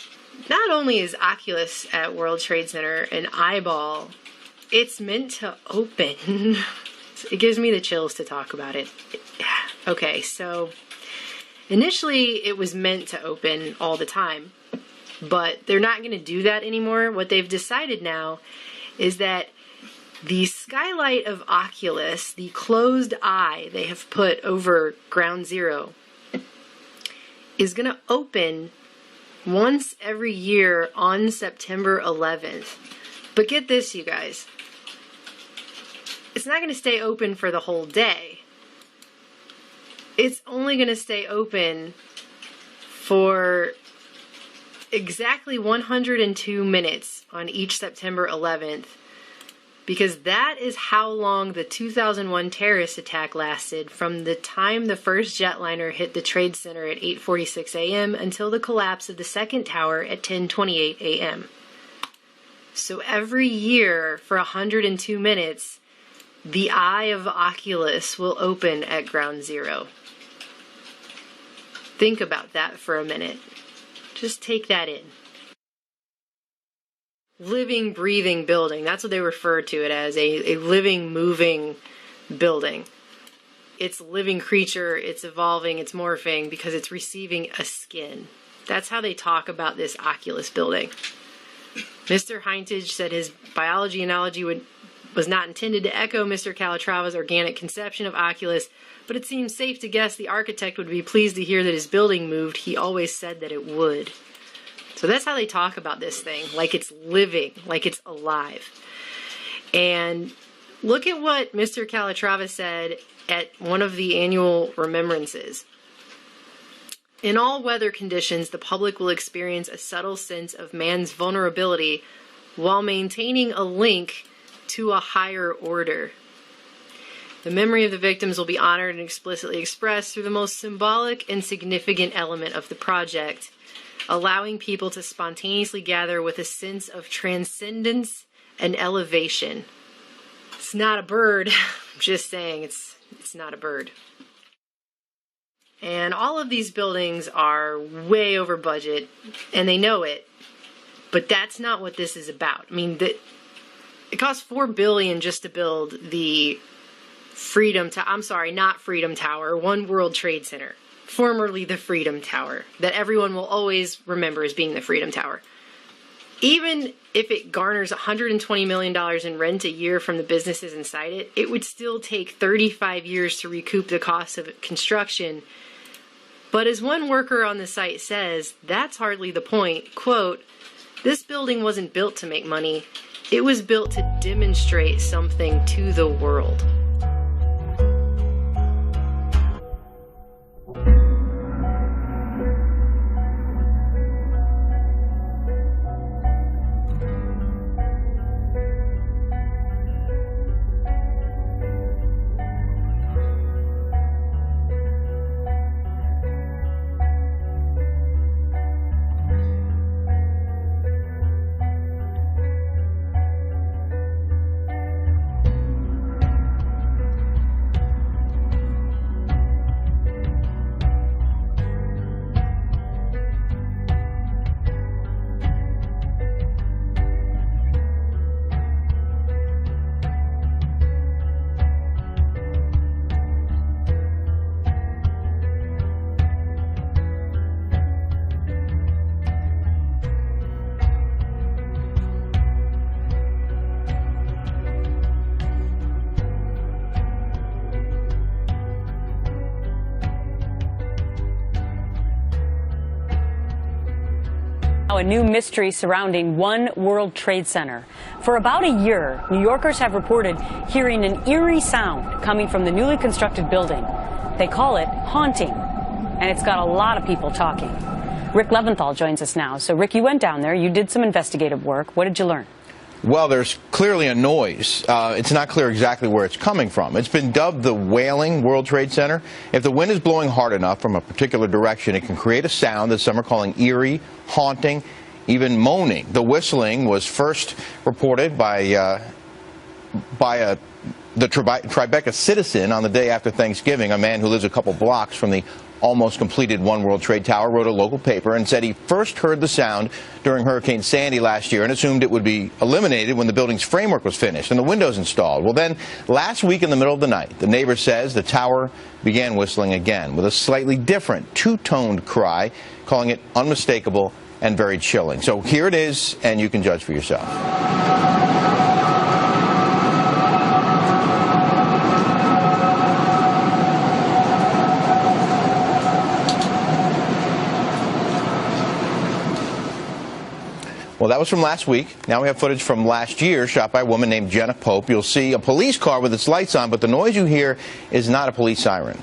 not only is Oculus at World Trade Center an eyeball, it's meant to open. It gives me the chills to talk about it. Okay, so initially it was meant to open all the time, but they're not going to do that anymore. What they've decided now is that the skylight of Oculus, the closed eye they have put over Ground Zero, is going to open once every year on September 11th. But get this, you guys. It's not going to stay open for the whole day. It's only going to stay open for exactly 102 minutes on each September 11th, because that is how long the 2001 terrorist attack lasted, from the time the first jetliner hit the Trade Center at 8:46 a.m. until the collapse of the second tower at 10:28 a.m. So every year for 102 minutes, the eye of Oculus will open at Ground Zero. Think about that for a minute. Just take that in. Living, breathing building. That's what they refer to it as, a living, moving building. It's a living creature, it's evolving, it's morphing because it's receiving a skin. That's how they talk about this Oculus building. Mr. Heintage said his biology analogy was not intended to echo Mr. Calatrava's organic conception of Oculus, but it seems safe to guess the architect would be pleased to hear that his building moved. He always said that it would. So that's how they talk about this thing, like it's living, like it's alive. And look at what Mr. Calatrava said at one of the annual remembrances. In all weather conditions, the public will experience a subtle sense of man's vulnerability while maintaining a link to a higher order. The memory of the victims will be honored and explicitly expressed through the most symbolic and significant element of the project, allowing people to spontaneously gather with a sense of transcendence and elevation. It's not a bird. I'm just saying, it's not a bird. And all of these buildings are way over budget, and they know it, but that's not what this is about. I mean, it costs $4 billion just to build the not Freedom Tower, One World Trade Center, formerly the Freedom Tower, that everyone will always remember as being the Freedom Tower. Even if it garners $120 million in rent a year from the businesses inside it, it would still take 35 years to recoup the cost of construction. But as one worker on the site says, that's hardly the point. Quote, "This building wasn't built to make money. It was built to demonstrate something to the world." Now, a new mystery surrounding One World Trade Center. For about a year, New Yorkers have reported hearing an eerie sound coming from the newly constructed building. They call it haunting, and it's got a lot of people talking. Rick Leventhal joins us now. So, Rick, you went down there. You did some investigative work. What did you learn? Well, there's clearly a noise. It's not clear exactly where it's coming from. It's been dubbed the Wailing World Trade Center. If the wind is blowing hard enough from a particular direction, it can create a sound that some are calling eerie, haunting, even moaning. The whistling was first reported by the Tribeca Citizen on the day after Thanksgiving. A man who lives a couple blocks from the almost completed One World Trade Tower wrote a local paper and said he first heard the sound during Hurricane Sandy last year and assumed it would be eliminated when the building's framework was finished and the windows installed. Well, then, last week in the middle of the night, the neighbor says the tower began whistling again with a slightly different two-toned cry, calling it unmistakable and very chilling. So here it is, and you can judge for yourself. Well, that was from last week. Now we have footage from last year shot by a woman named Jenna Pope. You'll see a police car with its lights on, but the noise you hear is not a police siren.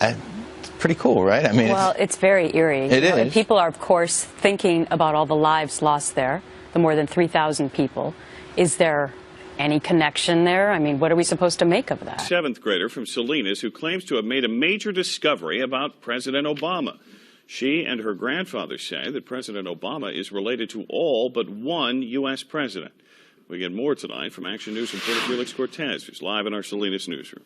It's pretty cool, right? I mean, well, it's very eerie. It is. And people are, of course, thinking about all the lives lost there, the more than 3,000 people. Is there any connection there? I mean, what are we supposed to make of that? Seventh grader from Salinas who claims to have made a major discovery about President Obama. She and her grandfather say that President Obama is related to all but one U.S. president. We get more tonight from Action News reporter Felix Cortez, who's live in our Salinas newsroom.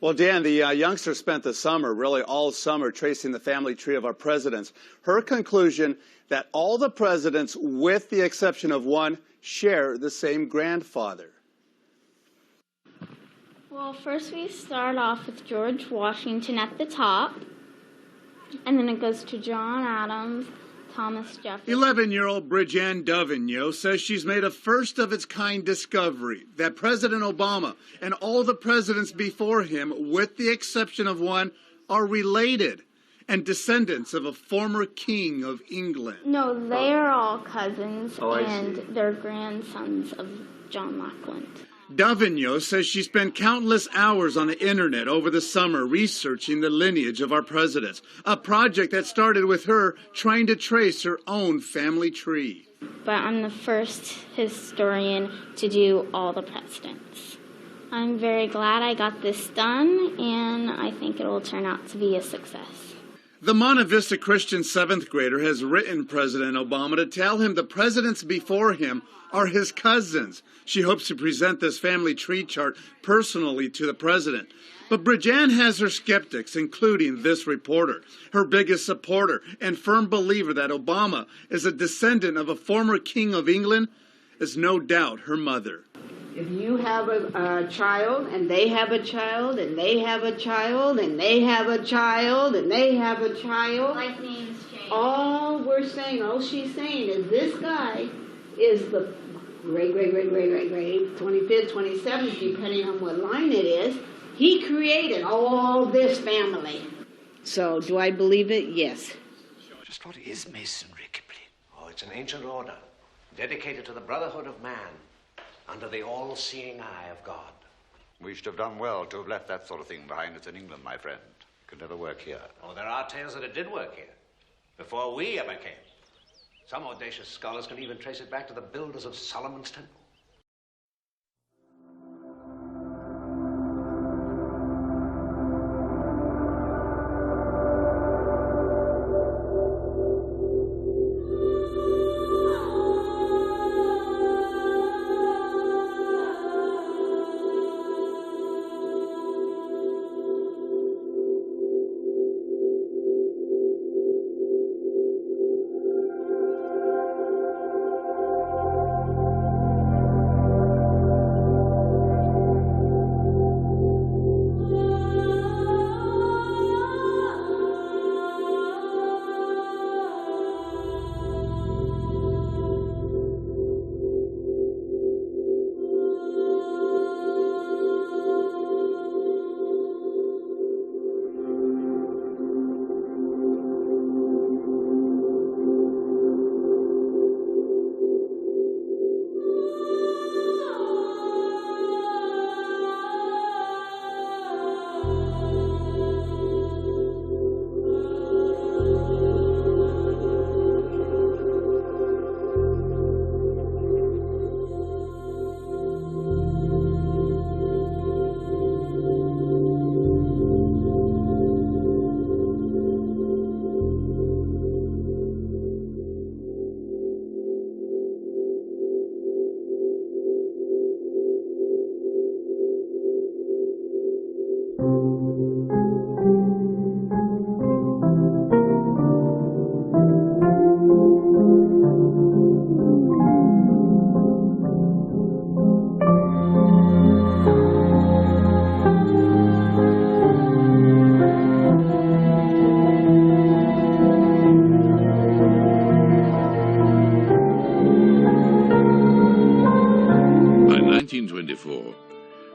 Well, Dan, the youngster spent the summer, really all summer, tracing the family tree of our presidents. Her conclusion that all the presidents, with the exception of one, share the same grandfather. Well, first we start off with George Washington at the top, and then it goes to John Adams, Thomas Jefferson. 11-year-old Bridget Dovigneau says she's made a first-of-its-kind discovery that President Obama and all the presidents before him, with the exception of one, are related and descendants of a former king of England. No, they are all cousins, and they're grandsons of John Lackland. Dovigneau says she spent countless hours on the internet over the summer researching the lineage of our presidents, a project that started with her trying to trace her own family tree. But I'm the first historian to do all the presidents. I'm very glad I got this done, and I think it will turn out to be a success. The Monte Vista Christian seventh grader has written President Obama to tell him the presidents before him are his cousins. She hopes to present this family tree chart personally to the president. But Bridget has her skeptics, including this reporter. Her biggest supporter and firm believer that Obama is a descendant of a former king of England is no doubt her mother. If you have a child, and they have a child, and they have a child, and they have a child, and they have a child, Life names change. all she's saying is this guy is the great, 25th, 27th, depending on what line it is. He created all this family. So, do I believe it? Yes. Just what is Masonry, Kipling? Oh, it's an ancient order dedicated to the brotherhood of man under the all-seeing eye of God. We should have done well to have left that sort of thing behind us in England, my friend. It could never work here. Oh, there are tales that it did work here, before we ever came. Some audacious scholars can even trace it back to the builders of Solomon's Temple.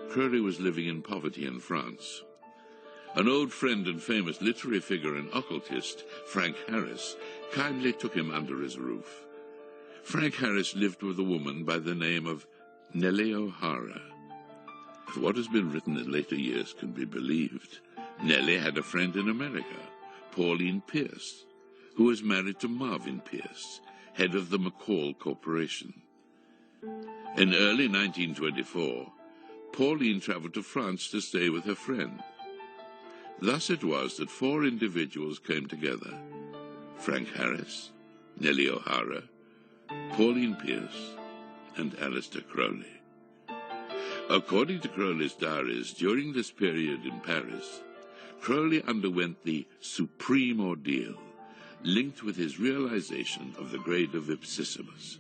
Crowley was living in poverty in France. An old friend and famous literary figure and occultist, Frank Harris, kindly took him under his roof. Frank Harris lived with a woman by the name of Nellie O'Hara. If what has been written in later years can be believed, Nellie had a friend in America, Pauline Pierce, who was married to Marvin Pierce, head of the McCall Corporation. In early 1924, Pauline traveled to France to stay with her friend. Thus it was that four individuals came together: Frank Harris, Nellie O'Hara, Pauline Pierce, and Aleister Crowley. According to Crowley's diaries, during this period in Paris, Crowley underwent the supreme ordeal, linked with his realization of the grade of ipsissimus.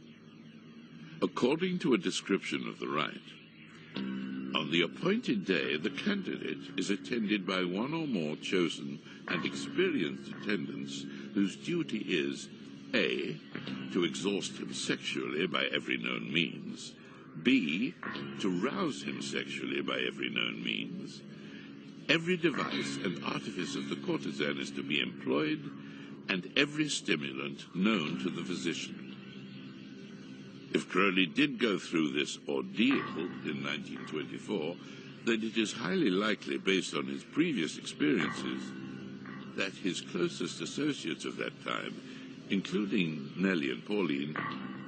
According to a description of the rite, on the appointed day, the candidate is attended by one or more chosen and experienced attendants whose duty is A, to exhaust him sexually by every known means, B, to rouse him sexually by every known means. Every device and artifice of the courtesan is to be employed, and every stimulant known to the physician. If Crowley did go through this ordeal in 1924, then it is highly likely, based on his previous experiences, that his closest associates of that time, including Nellie and Pauline,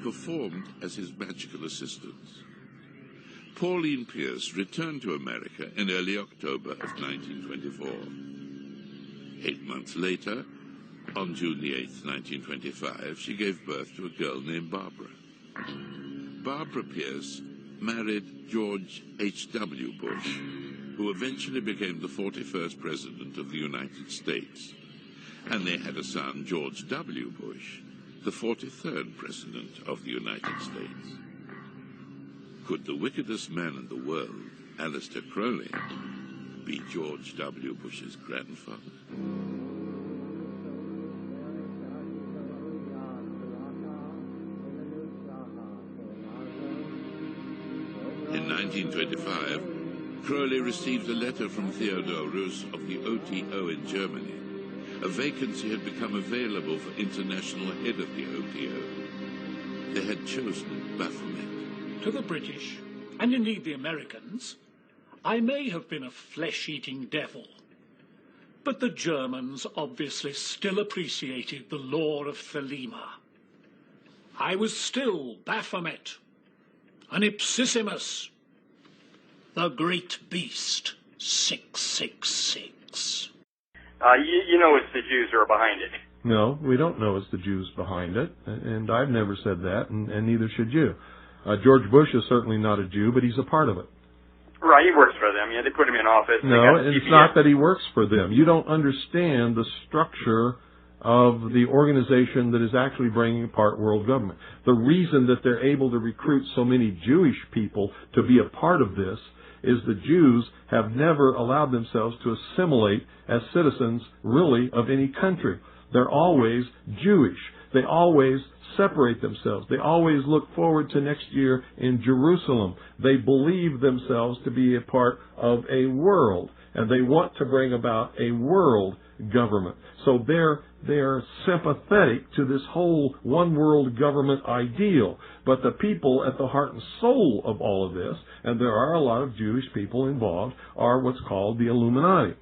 performed as his magical assistants. Pauline Pierce returned to America in early October of 1924. 8 months later, on June the 8th, 1925, she gave birth to a girl named Barbara. Barbara Pierce married George H.W. Bush, who eventually became the 41st President of the United States, and they had a son, George W. Bush, the 43rd President of the United States. Could the wickedest man in the world, Aleister Crowley, be George W. Bush's grandfather? In 1925, Crowley received a letter from Theodore Roos of the OTO in Germany. A vacancy had become available for international head of the OTO. They had chosen Baphomet. To the British, and indeed the Americans, I may have been a flesh-eating devil, but the Germans obviously still appreciated the lore of Thelema. I was still Baphomet, an ipsissimus, the great beast, 666. You know it's the Jews who are behind it. No, we don't know it's the Jews behind it, and I've never said that, and neither should you. George Bush is certainly not a Jew, but he's a part of it. Right, he works for them. Yeah, they put him in office. No, it's not that he works for them. You don't understand the structure of the organization that is actually bringing apart world government. The reason that they're able to recruit so many Jewish people to be a part of this is the Jews have never allowed themselves to assimilate as citizens, really, of any country. They're always Jewish. They always separate themselves. They always look forward to next year in Jerusalem. They believe themselves to be a part of a world, and they want to bring about a world government. So they're sympathetic to this whole one world government ideal. But the people at the heart and soul of all of this, and there are a lot of Jewish people involved, are what's called the Illuminati.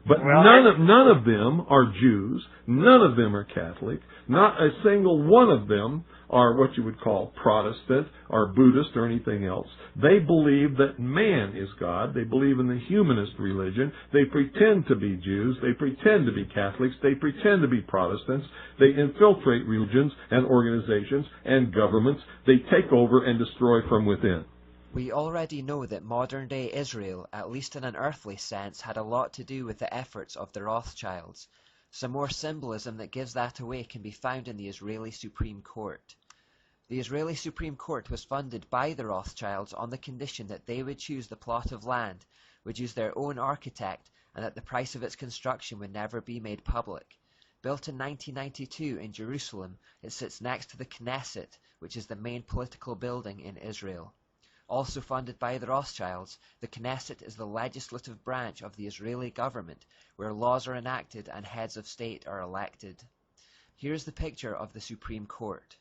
But none of them are Jews. None of them are Catholic. Not a single one of them are what you would call Protestant or Buddhist or anything else. They believe that man is God. They believe in the humanist religion. They pretend to be Jews. They pretend to be Catholics. They pretend to be Protestants. They infiltrate religions and organizations and governments. They take over and destroy from within. We already know that modern-day Israel, at least in an earthly sense, had a lot to do with the efforts of the Rothschilds. Some more symbolism that gives that away can be found in the Israeli Supreme Court. The Israeli Supreme Court was funded by the Rothschilds on the condition that they would choose the plot of land, would use their own architect, and that the price of its construction would never be made public. Built in 1992 in Jerusalem, it sits next to the Knesset, which is the main political building in Israel. Also funded by the Rothschilds, the Knesset is the legislative branch of the Israeli government, where laws are enacted and heads of state are elected. Here's the picture of the Supreme Court.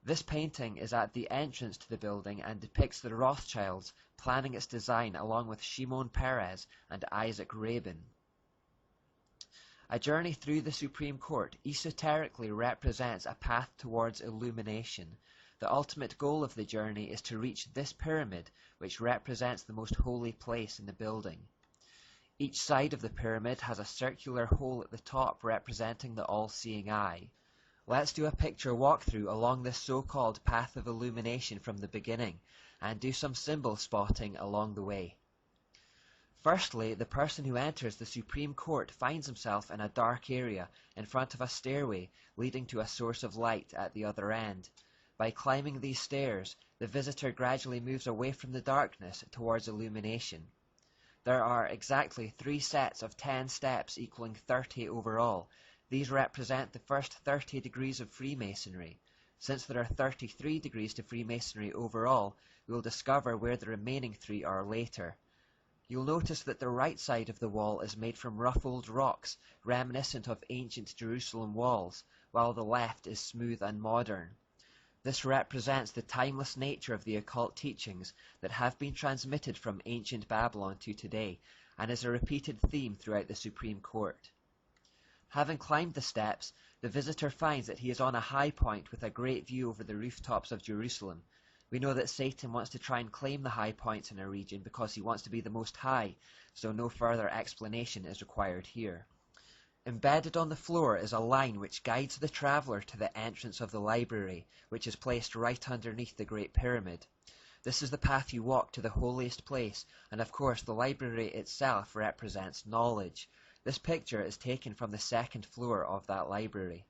This painting is at the entrance to the building and depicts the Rothschilds planning its design along with Shimon Peres and Isaac Rabin. A journey through the Supreme Court esoterically represents a path towards illumination. The ultimate goal of the journey is to reach this pyramid, which represents the most holy place in the building. Each side of the pyramid has a circular hole at the top representing the all-seeing eye. Let's do a picture walkthrough along this so-called path of illumination from the beginning, and do some symbol spotting along the way. Firstly, the person who enters the Supreme Court finds himself in a dark area in front of a stairway leading to a source of light at the other end. By climbing these stairs, the visitor gradually moves away from the darkness towards illumination. There are exactly 3 sets of 10 steps equaling 30 overall. These represent the first 30 degrees of Freemasonry. Since there are 33 degrees to Freemasonry overall, we will discover where the remaining 3 are later. You'll notice that the right side of the wall is made from rough old rocks, reminiscent of ancient Jerusalem walls, while the left is smooth and modern. This represents the timeless nature of the occult teachings that have been transmitted from ancient Babylon to today, and is a repeated theme throughout the Supreme Court. Having climbed the steps, the visitor finds that he is on a high point with a great view over the rooftops of Jerusalem. We know that Satan wants to try and claim the high points in a region because he wants to be the most high, so no further explanation is required here. Embedded on the floor is a line which guides the traveller to the entrance of the library, which is placed right underneath the Great Pyramid. This is the path you walk to the holiest place, and of course the library itself represents knowledge. This picture is taken from the 2nd floor of that library.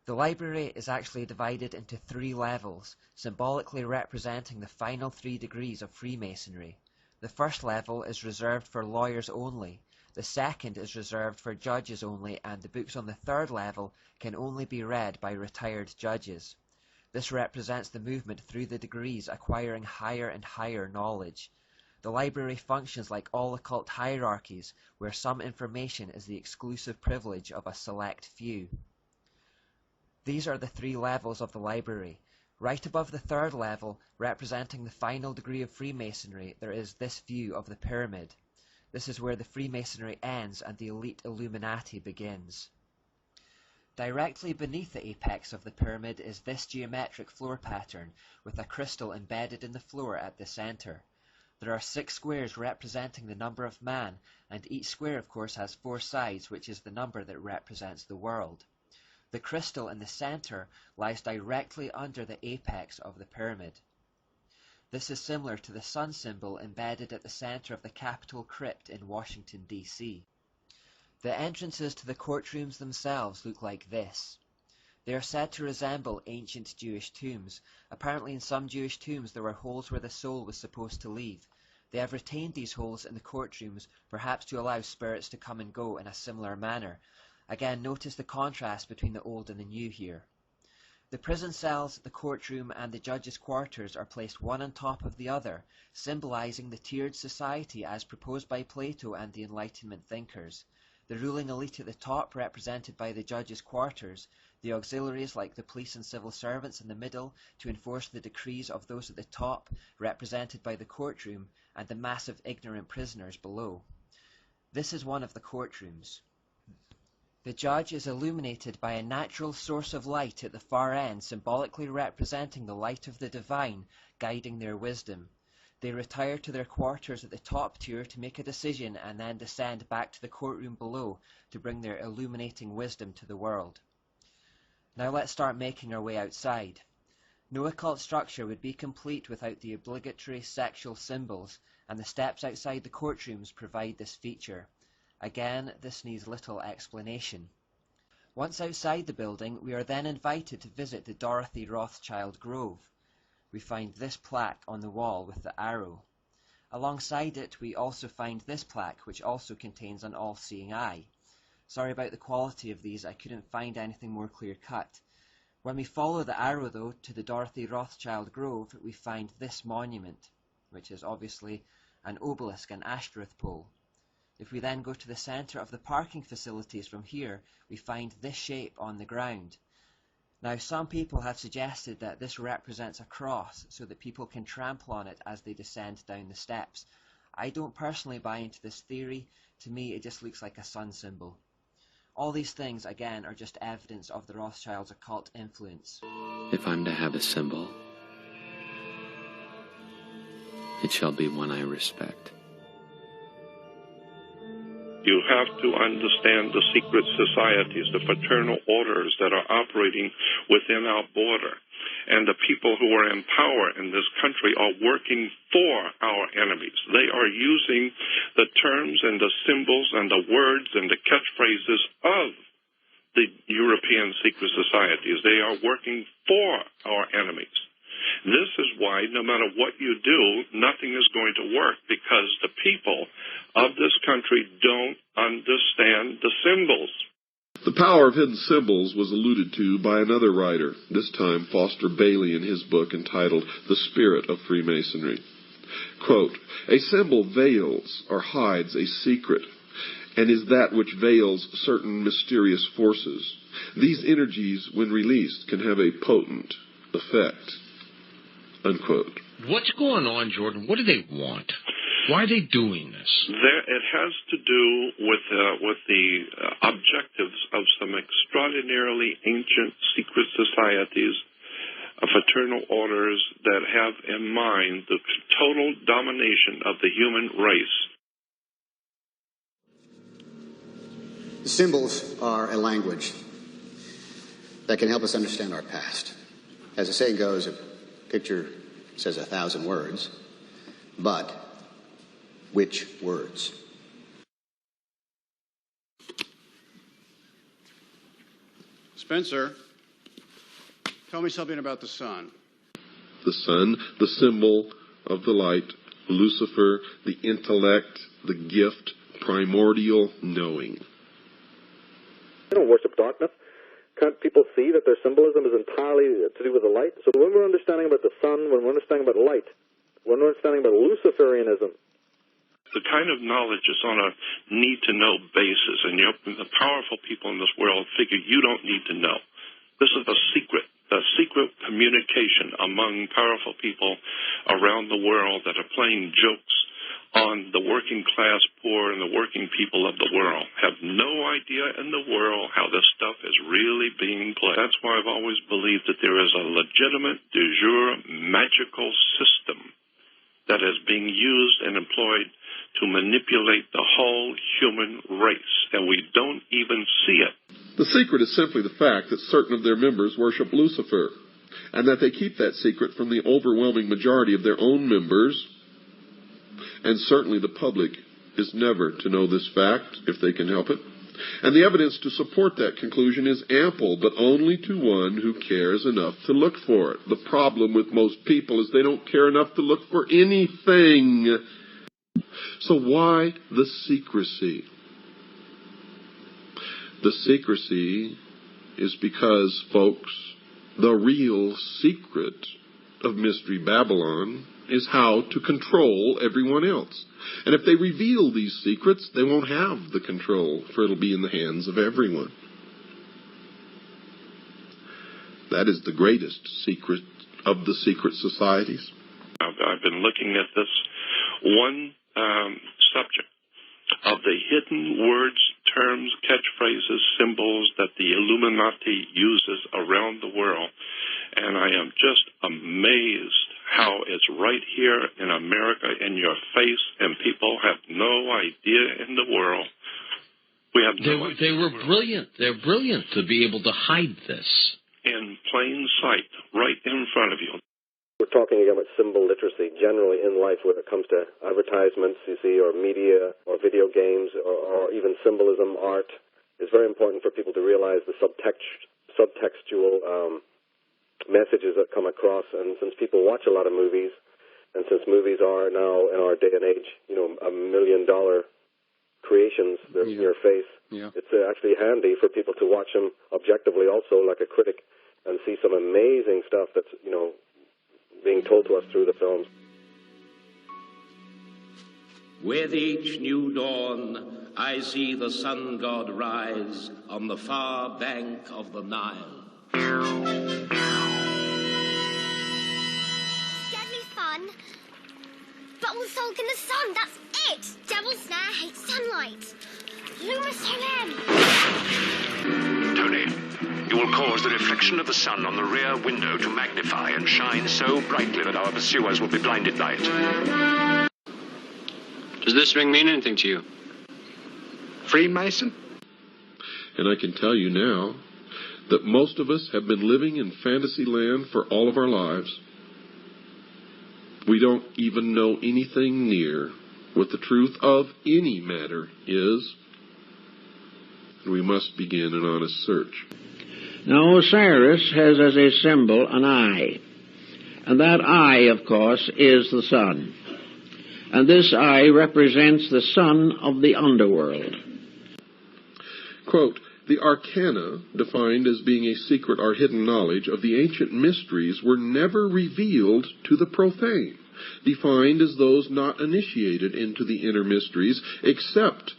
The library is actually divided into 3 levels, symbolically representing the final 3 degrees of Freemasonry. The first level is reserved for lawyers only, the second is reserved for judges only, and the books on the 3rd level can only be read by retired judges. This represents the movement through the degrees, acquiring higher and higher knowledge. The library functions like all occult hierarchies, where some information is the exclusive privilege of a select few. These are the 3 levels of the library. Right above the 3rd level, representing the final degree of Freemasonry, there is this view of the pyramid. This is where the Freemasonry ends and the elite Illuminati begins. Directly beneath the apex of the pyramid is this geometric floor pattern, with a crystal embedded in the floor at the center. There are 6 squares representing the number of man, and each square of course has 4 sides, which is the number that represents the world. The crystal in the center lies directly under the apex of the pyramid. This is similar to the sun symbol embedded at the center of the Capitol crypt in Washington, D.C. The entrances to the courtrooms themselves look like this. They are said to resemble ancient Jewish tombs. Apparently in some Jewish tombs there were holes where the soul was supposed to leave. They have retained these holes in the courtrooms, perhaps to allow spirits to come and go in a similar manner. Again, notice the contrast between the old and the new here. The prison cells, the courtroom, and the judges' quarters are placed one on top of the other, symbolizing the tiered society as proposed by Plato and the Enlightenment thinkers. The ruling elite at the top, represented by the judges' quarters, the auxiliaries like the police and civil servants in the middle to enforce the decrees of those at the top, represented by the courtroom, and the massive ignorant prisoners below. This is one of the courtrooms. The judge is illuminated by a natural source of light at the far end, symbolically representing the light of the divine, guiding their wisdom. They retire to their quarters at the top tier to make a decision and then descend back to the courtroom below to bring their illuminating wisdom to the world. Now let's start making our way outside. No occult structure would be complete without the obligatory sexual symbols, and the steps outside the courtrooms provide this feature. Again, this needs little explanation. Once outside the building, we are then invited to visit the Dorothy Rothschild Grove. We find this plaque on the wall with the arrow. Alongside it, we also find this plaque, which also contains an all-seeing eye. Sorry about the quality of these, I couldn't find anything more clear-cut. When we follow the arrow, though, to the Dorothy Rothschild Grove, we find this monument, which is obviously an obelisk, an Ashtoreth pole. If we then go to the centre of the parking facilities from here, we find this shape on the ground. Now, some people have suggested that this represents a cross so that people can trample on it as they descend down the steps. I don't personally buy into this theory. To me, it just looks like a sun symbol. All these things, again, are just evidence of the Rothschilds' occult influence. If I'm to have a symbol, it shall be one I respect. You have to understand the secret societies, the fraternal orders that are operating within our border. And the people who are in power in this country are working for our enemies. They are using the terms and the symbols and the words and the catchphrases of the European secret societies. They are working for our enemies. This is why no matter what you do, nothing is going to work, because the people of this country don't understand the symbols. The power of hidden symbols was alluded to by another writer, this time Foster Bailey in his book entitled The Spirit of Freemasonry. Quote, "A symbol veils or hides a secret, and is that which veils certain mysterious forces. These energies, when released, can have a potent effect." Unquote. What's going on, Jordan? What do they want? Why are they doing this? It has to do with the objectives of some extraordinarily ancient secret societies, fraternal orders that have in mind the total domination of the human race. The symbols are a language that can help us understand our past. As the saying goes, a picture says 1,000 words, but which words? Spencer, tell me something about the sun. The sun, the symbol of the light, Lucifer, the intellect, the gift, primordial knowing. They don't worship darkness. Can't people see that their symbolism is entirely to do with the light? So when we're understanding about the sun, when we're understanding about light, when we're understanding about Luciferianism, The kind of knowledge is on a need-to-know basis, and the powerful people in this world figure you don't need to know. This is a secret communication among powerful people around the world that are playing jokes on the working class poor and the working people of the world. Have no idea in the world how this stuff is really being played. That's why I've always believed that there is a legitimate, de jure, magical system that is being used and employed to manipulate the whole human race, and we don't even see it. The secret is simply the fact that certain of their members worship Lucifer, and that they keep that secret from the overwhelming majority of their own members, and certainly the public is never to know this fact if they can help it. And the evidence to support that conclusion is ample, but only to one who cares enough to look for it. The problem with most people is they don't care enough to look for anything. So why the secrecy? The secrecy is because, folks, the real secret of Mystery Babylon is how to control everyone else. And if they reveal these secrets, they won't have the control, for it'll be in the hands of everyone. That is the greatest secret of the secret societies. I've been looking at this one subject of the hidden words, terms, catchphrases, symbols that the Illuminati uses around the world, and I am just amazed how it's right here in America in your face, and people have no idea in the world. We have no idea. They were brilliant. They're brilliant to be able to hide this. In plain sight, right in front front of you. We're talking again about symbol literacy generally in life when it comes to advertisements, you see, or media, or video games, or even symbolism, art. It's very important for people to realize the subtextual messages that come across. And since people watch a lot of movies, and since movies are now, in our day and age, $1 million creations, they're in your face, it's actually handy for people to watch them objectively also, like a critic, and see some amazing stuff that's, being told to us through the films. With each new dawn, I see the sun god rise on the far bank of the Nile. Deadly fun. But we'll sulk in the sun, that's it! Devil Snare hates sunlight. Luma Solem! Tony, you will cause the reflection of the sun on the rear window to magnify and shine so brightly that our pursuers will be blinded by it. Does this ring mean anything to you? Freemason? And I can tell you now that most of us have been living in fantasy land for all of our lives. We don't even know anything near what the truth of any matter is. And we must begin an honest search. Now, Osiris has as a symbol an eye. And that eye, of course, is the sun. And this eye represents the sun of the underworld. Quote, the arcana, defined as being a secret or hidden knowledge of the ancient mysteries, were never revealed to the profane, defined as those not initiated into the inner mysteries, except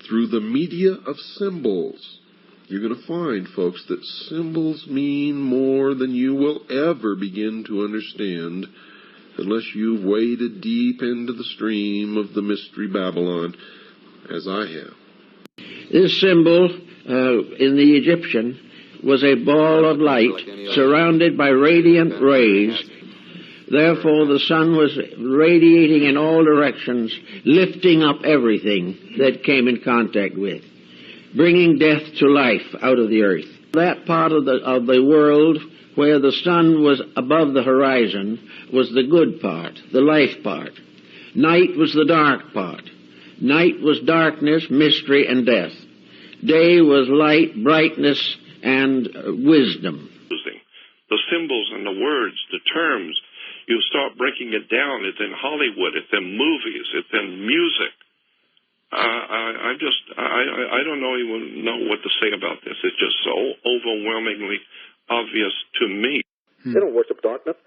through the media of symbols. You're going to find, folks, that symbols mean more than you will ever begin to understand unless you've waded deep into the stream of the mystery Babylon, as I have. This symbol in the Egyptian was a ball of light surrounded by radiant rays. Therefore, the sun was radiating in all directions, lifting up everything that came in contact with, bringing death to life out of the earth. That part of the world where the sun was above the horizon was the good part, the life part. Night was the dark part. Night was darkness, mystery, and death. Day was light, brightness, and wisdom. The symbols and the words, the terms, you start breaking it down. It's in Hollywood, it's in movies, it's in music. I don't even know what to say about this. It's just so overwhelmingly obvious to me. They don't worship darkness.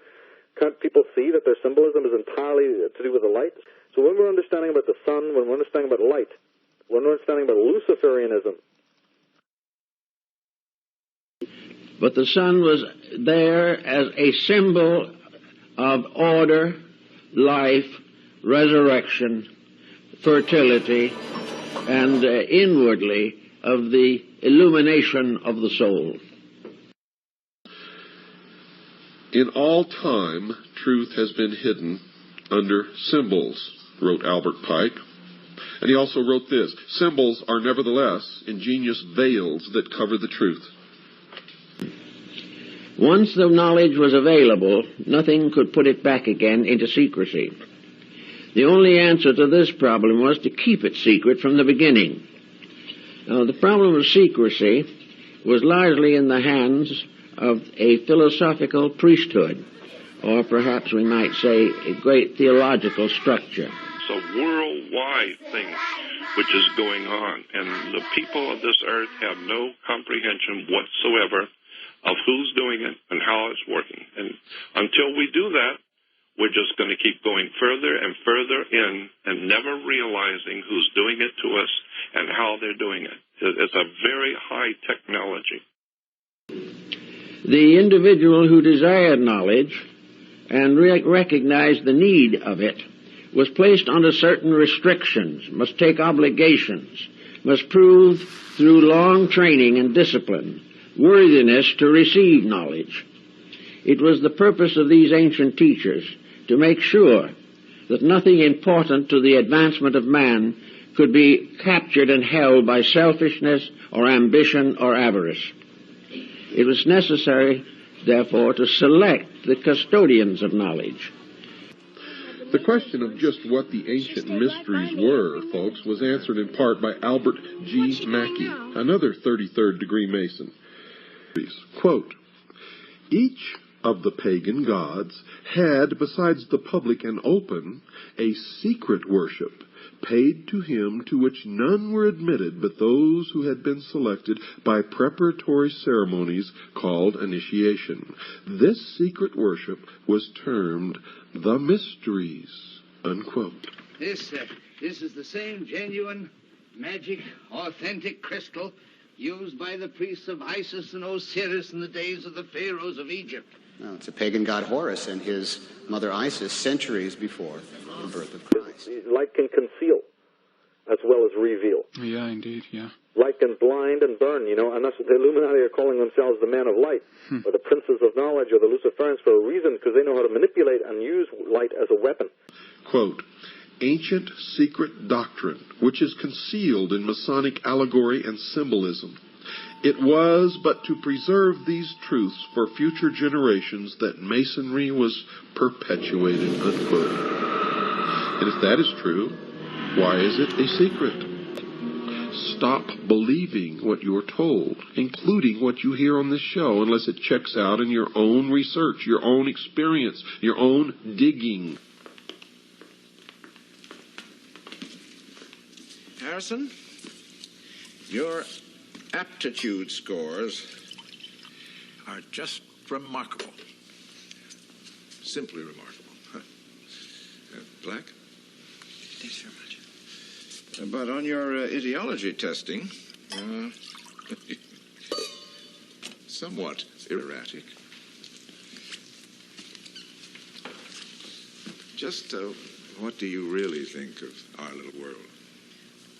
Can't people see that their symbolism is entirely to do with the light? So when we're understanding about the sun, when we're understanding about light, when we're understanding about Luciferianism. But the sun was there as a symbol of order, life, resurrection, fertility, and inwardly of the illumination of the soul. In all time, truth has been hidden under symbols, wrote Albert Pike. And he also wrote this, symbols are nevertheless ingenious veils that cover the truth. Once the knowledge was available, nothing could put it back again into secrecy. The only answer to this problem was to keep it secret from the beginning. Now, the problem of secrecy was largely in the hands of a philosophical priesthood, or perhaps we might say a great theological structure. It's a worldwide thing which is going on, and the people of this earth have no comprehension whatsoever of who's doing it and how it's working. And until we do that, we're just going to keep going further and further in and never realizing who's doing it to us and how they're doing it. It's a very high technology. The individual who desired knowledge and recognized the need of it was placed under certain restrictions, must take obligations, must prove through long training and discipline worthiness to receive knowledge. It was the purpose of these ancient teachers to make sure that nothing important to the advancement of man could be captured and held by selfishness or ambition or avarice. It was necessary therefore, to select the custodians of knowledge. The question of just what the ancient mysteries were, folks, was answered in part by Albert G. Mackey, another 33rd degree Mason. Quote, each of the pagan gods had, besides the public and open, a secret worship paid to him, to which none were admitted but those who had been selected by preparatory ceremonies called initiation. This secret worship was termed the mysteries, unquote. This is the same genuine, magic, authentic crystal used by the priests of Isis and Osiris in the days of the pharaohs of Egypt. No, it's a pagan god Horus and his mother Isis centuries before the birth of Christ. Light can conceal as well as reveal. Yeah, indeed, yeah. Light can blind and burn, and that's what the Illuminati are calling themselves, the men of light, or the princes of knowledge, or the Luciferians, for a reason, because they know how to manipulate and use light as a weapon. Quote, ancient secret doctrine, which is concealed in Masonic allegory and symbolism. It was but to preserve these truths for future generations that Masonry was perpetuated, unquote. And if that is true, why is it a secret? Stop believing what you're told, including what you hear on this show, unless it checks out in your own research, your own experience, your own digging. Harrison, your aptitude scores are just remarkable. Simply remarkable. Black? Thanks very much. But on your ideology testing, somewhat erratic. Just what do you really think of our little world?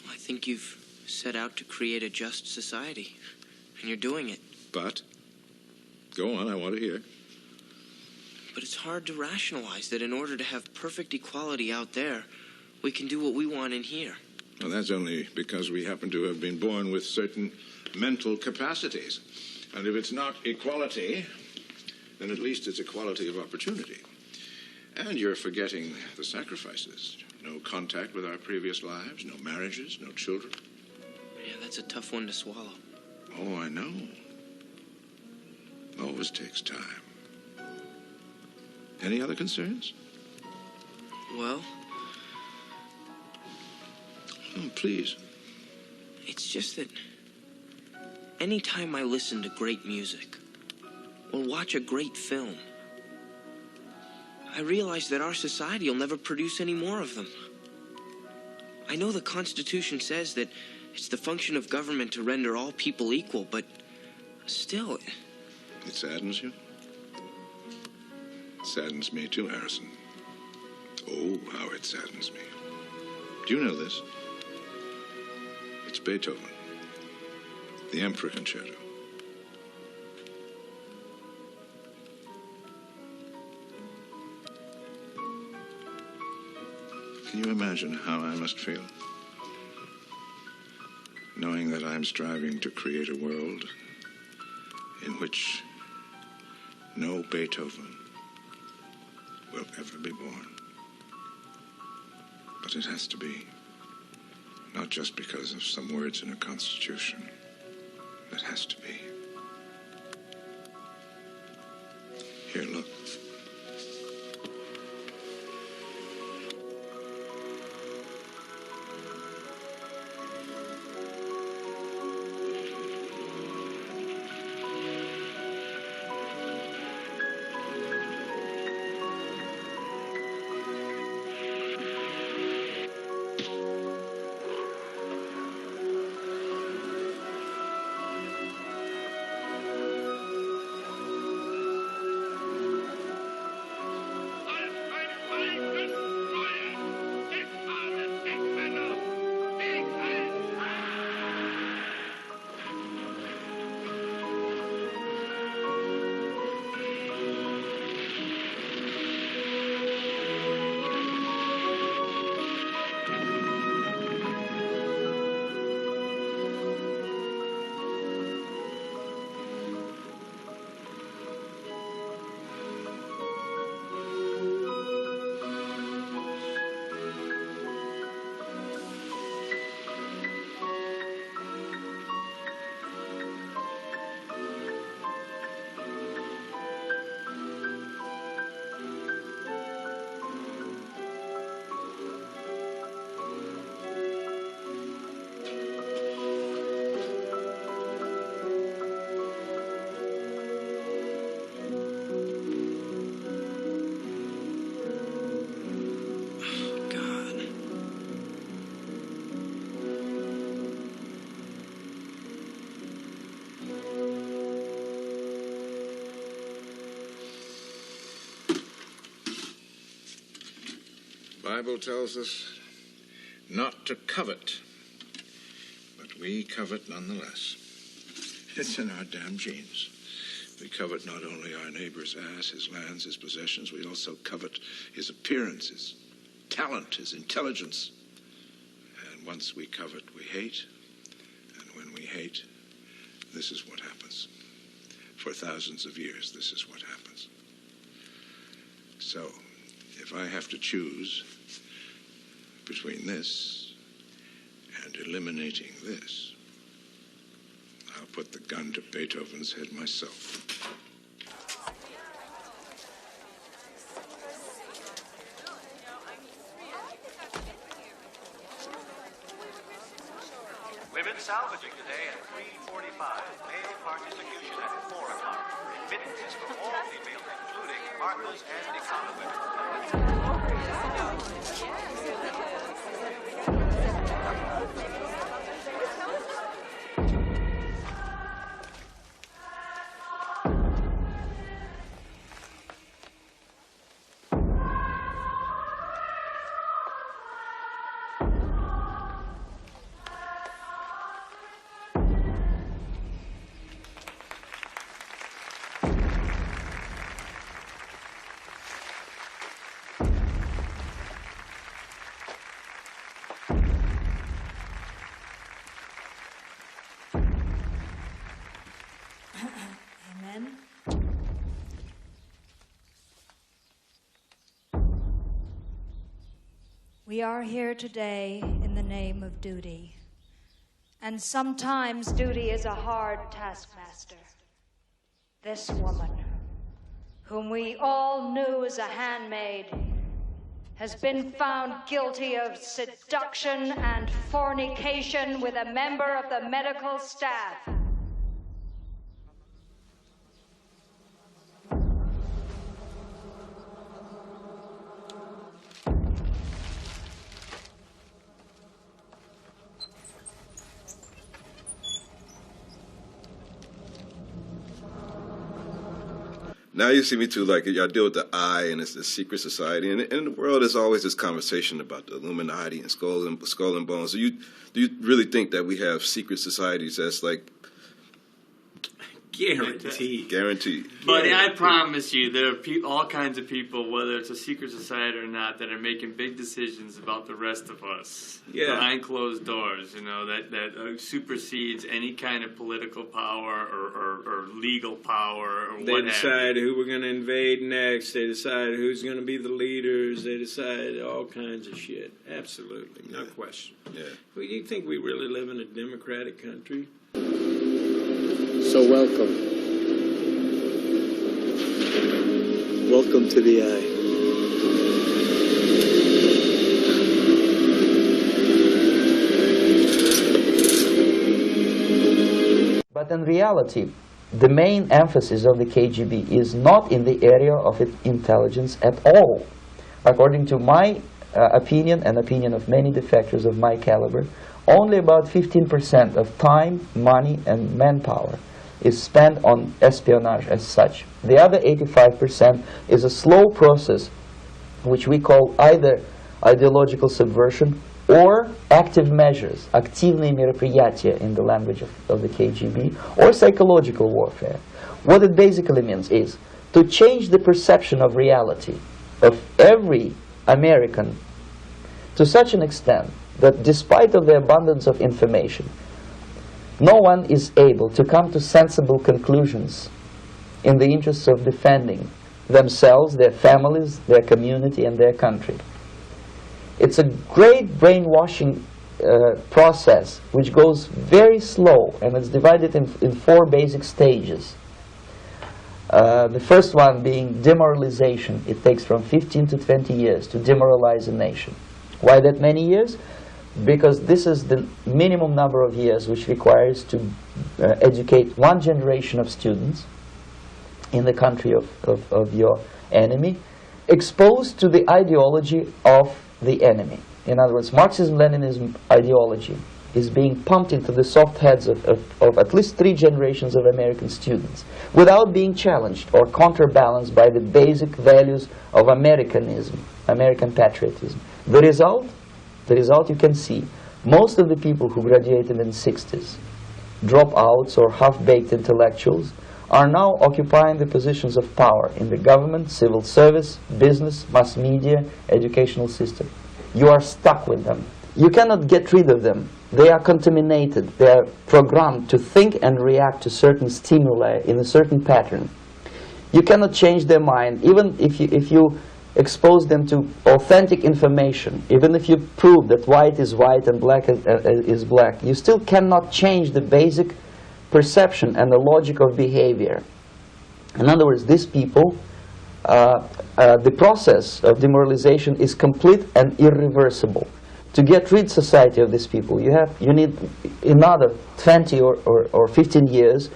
I think you've set out to create a just society, and you're doing it. But? Go on, I want to hear. But it's hard to rationalize that in order to have perfect equality out there, we can do what we want in here. Well, that's only because we happen to have been born with certain mental capacities. And if it's not equality, then at least it's equality of opportunity. And you're forgetting the sacrifices. No contact with our previous lives, no marriages, no children. Yeah, that's a tough one to swallow. Oh, I know. Always takes time. Any other concerns? Well... Oh, please. It's just that any time I listen to great music or watch a great film, I realize that our society will never produce any more of them. I know the Constitution says that it's the function of government to render all people equal, but still... It saddens you? It saddens me too, Harrison. Oh, how it saddens me. Do you know this? It's Beethoven, the Emperor Concerto. Can you imagine how I must feel? Knowing that I'm striving to create a world in which no Beethoven will ever be born. But it has to be. Not just because of some words in a constitution. It has to be. Here, look. Bible tells us not to covet, but we covet nonetheless. It's in our damn genes. We covet not only our neighbor's ass, his lands, his possessions, we also covet his appearance, his talent, his intelligence. And once we covet, we hate. And when we hate, this is what happens. For thousands of years, this is what happens. So, if I have to choose between this and eliminating this, I'll put the gun to Beethoven's head myself. Women salvaging today at 3:45. Male participation at 4 o'clock. Remittances from all females, including Martha's and economy women. Amen. We are here today in the name of duty. And sometimes duty is a hard taskmaster. This woman, whom we all knew as a handmaid, has been found guilty of seduction and fornication with a member of the medical staff. Now you see me too, like, I deal with the I, and it's the secret society. And in the world, there's always this conversation about the Illuminati and skull and bones. Do you really think that we have secret societies that's like... Guaranteed. Buddy, I promise you, there are all kinds of people, whether it's a secret society or not, that are making big decisions about the rest of us behind closed doors. You know, that supersedes any kind of political power or legal power or They what decide who we're going to invade next. They decide who's going to be the leaders. They decide all kinds of shit. Absolutely, no question. Yeah. Well, you think we really live in a democratic country? So welcome. Welcome to the eye. But in reality, the main emphasis of the KGB is not in the area of intelligence at all. According to my opinion and opinion of many defectors of my caliber, only about 15% of time, money, and manpower is spent on espionage as such. The other 85% is a slow process which we call either ideological subversion or active measures, активные мероприятия in the language of the KGB, or psychological warfare. What it basically means is to change the perception of reality of every American to such an extent that despite of the abundance of information, no one is able to come to sensible conclusions in the interests of defending themselves, their families, their community, and their country. It's a great brainwashing process which goes very slow, and it's divided in 4 basic stages. The first one being demoralization. It takes from 15 to 20 years to demoralize a nation. Why that many years? Because this is the minimum number of years which requires to educate one generation of students in the country of your enemy, exposed to the ideology of the enemy. In other words, Marxism-Leninism ideology is being pumped into the soft heads of at least 3 generations of American students without being challenged or counterbalanced by the basic values of Americanism, American patriotism. The result you can see. Most of the people who graduated in the 60s, dropouts or half-baked intellectuals, are now occupying the positions of power in the government, civil service, business, mass media, educational system. You are stuck with them. You cannot get rid of them. They are contaminated. They are programmed to think and react to certain stimuli in a certain pattern. You cannot change their mind, even if you expose them to authentic information, even if you prove that white is white and black is black. You still cannot change the basic perception and the logic of behavior. In other words, these people, the process of demoralization is complete and irreversible. To get rid society of these people, you need another 20 or 15 years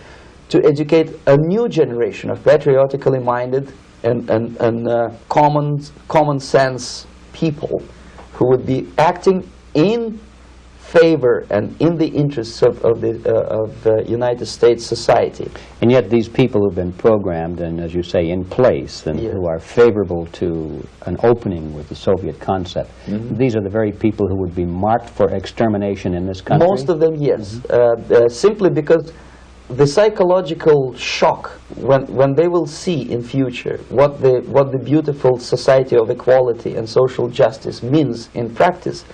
to educate a new generation of patriotically minded and common sense people who would be acting in favor and in the interests of United States society. And yet these people who've been programmed and, as you say, in place and who are favorable to an opening with the Soviet concept, these are the very people who would be marked for extermination in this country? Most of them, yes. Simply because the psychological shock when they will see in future what the beautiful society of equality and social justice means in practice,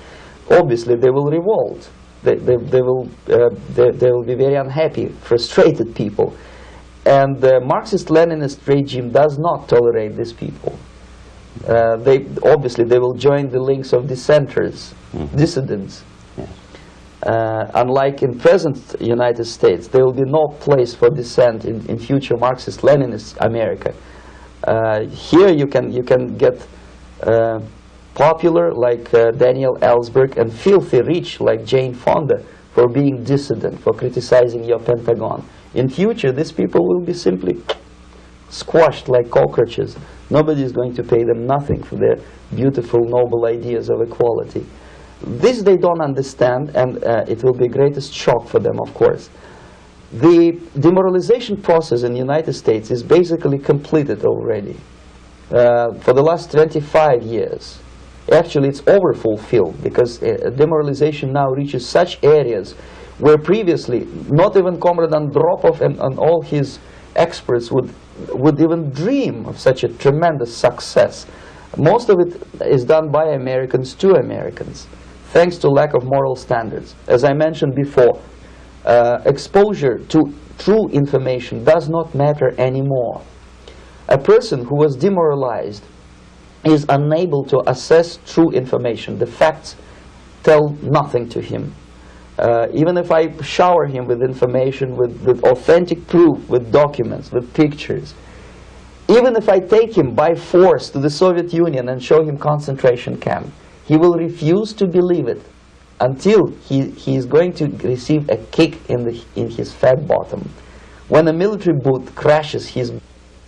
obviously they will revolt. They will be very unhappy, frustrated people, and the Marxist-Leninist regime does not tolerate these people. Obviously they will join the links of dissenters, dissidents. Unlike in present United States, there will be no place for dissent in future Marxist-Leninist America. Here you can get popular like Daniel Ellsberg and filthy rich like Jane Fonda for being dissident, for criticizing your Pentagon. In future, these people will be simply squashed like cockroaches. Nobody is going to pay them nothing for their beautiful, noble ideas of equality. This they don't understand, and it will be greatest shock for them, of course. The demoralization process in the United States is basically completed already. For the last 25 years. Actually, it's overfulfilled, because demoralization now reaches such areas where previously not even Comrade Andropov and all his experts would even dream of such a tremendous success. Most of it is done by Americans to Americans, thanks to lack of moral standards. As I mentioned before, exposure to true information does not matter anymore. A person who was demoralized is unable to assess true information. The facts tell nothing to him. Even if I shower him with information, with authentic proof, with documents, with pictures, even if I take him by force to the Soviet Union and show him concentration camp, he will refuse to believe it until he is going to receive a kick in his fat bottom. When a military boot crashes his,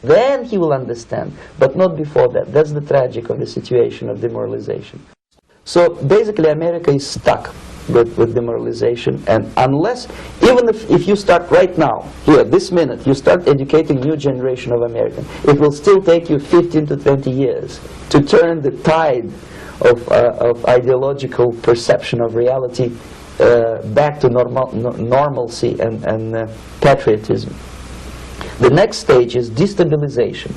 then he will understand, but not before that. That's the tragic of the situation of demoralization. So basically America is stuck with demoralization, and unless, even if you start right now, here, this minute, you start educating new generation of Americans, it will still take you 15 to 20 years to turn the tide of ideological perception of reality back to normalcy and patriotism. The next stage is destabilization.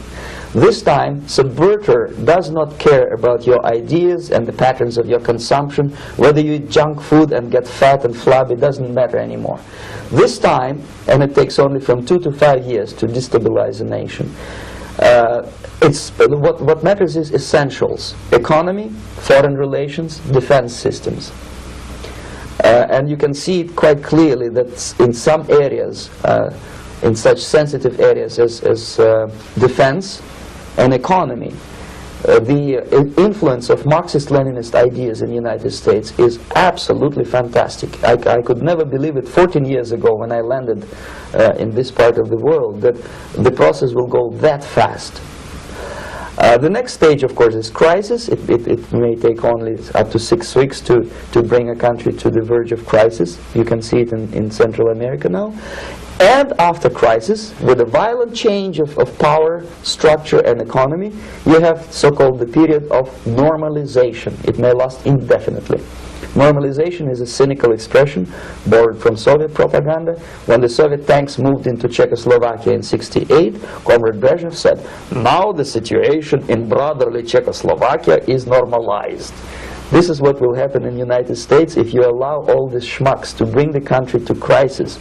This time, subverter does not care about your ideas and the patterns of your consumption. Whether you eat junk food and get fat and flabby, doesn't matter anymore. This time, and it takes only from 2 to 5 years to destabilize a nation, what matters is essentials: economy, foreign relations, defense systems. And you can see it quite clearly that in some areas, in such sensitive areas as defense and economy, the influence of Marxist-Leninist ideas in the United States is absolutely fantastic. I could never believe it 14 years ago when I landed in this part of the world, that the process will go that fast. The next stage, of course, is crisis. It may take only up to 6 weeks to bring a country to the verge of crisis. You can see it in Central America now. And after crisis, with a violent change of power, structure, and economy, you have so-called the period of normalization. It may last indefinitely. Normalization is a cynical expression borrowed from Soviet propaganda. When the Soviet tanks moved into Czechoslovakia in '68, Comrade Brezhnev said, now the situation in brotherly Czechoslovakia is normalized. This is what will happen in the United States if you allow all these schmucks to bring the country to crisis,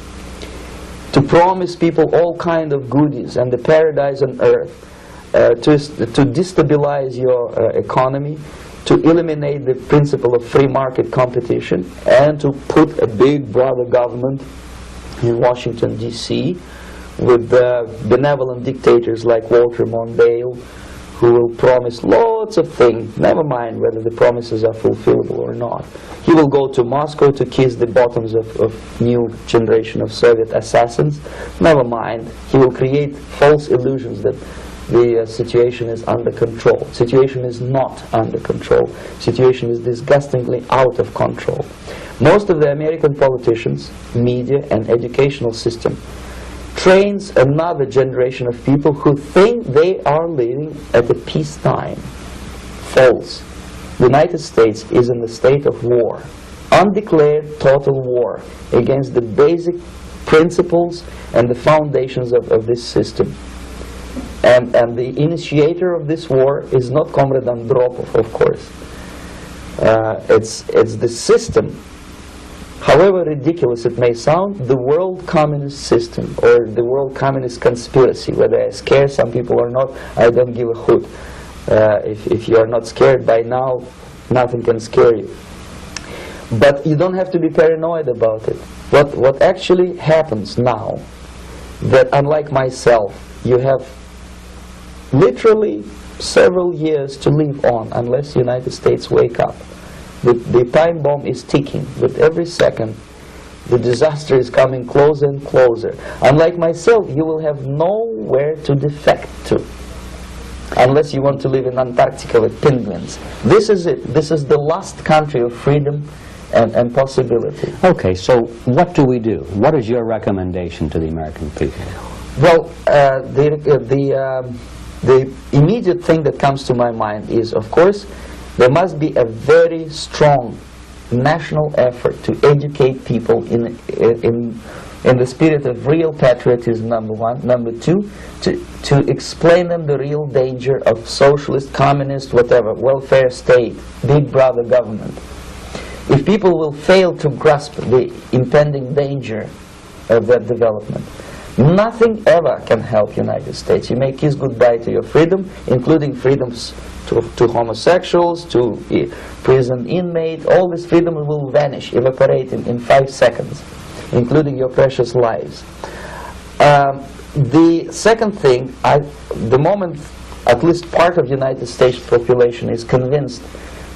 to promise people all kind of goodies and the paradise on earth, to destabilize your economy, to eliminate the principle of free market competition, and to put a big brother government in Washington, D.C. with benevolent dictators like Walter Mondale, who will promise lots of things, never mind whether the promises are fulfillable or not. He will go to Moscow to kiss the bottoms of new generation of Soviet assassins, never mind. He will create false illusions that the situation is under control. Situation is not under control. Situation is disgustingly out of control. Most of the American politicians, media, and educational system trains another generation of people who think they are living at a peacetime. False. The United States is in the state of war. Undeclared total war against the basic principles and the foundations of this system. And the initiator of this war is not Comrade Andropov, of course. It's the system. However ridiculous it may sound, the world communist system or the world communist conspiracy, whether I scare some people or not, I don't give a hoot. If you are not scared by now, nothing can scare you. But you don't have to be paranoid about it. What actually happens now, that unlike myself, you have literally several years to live on unless the United States wake up. The time bomb is ticking. With every second, the disaster is coming closer and closer. Unlike myself, you will have nowhere to defect to, unless you want to live in Antarctica with penguins. This is it. This is the last country of freedom and possibility. Okay, so what do we do? What is your recommendation to the American people? Well, the immediate thing that comes to my mind is, of course, there must be a very strong national effort to educate people in the spirit of real patriotism, number one. Number two, to explain them the real danger of socialist, communist, whatever, welfare state, big brother government. If people will fail to grasp the impending danger of that development, nothing ever can help United States. You may kiss goodbye to your freedom, including freedoms to homosexuals, to prison inmates. All this freedom will vanish, evaporate in 5 seconds, including your precious lives. The second thing, the moment at least part of the United States population is convinced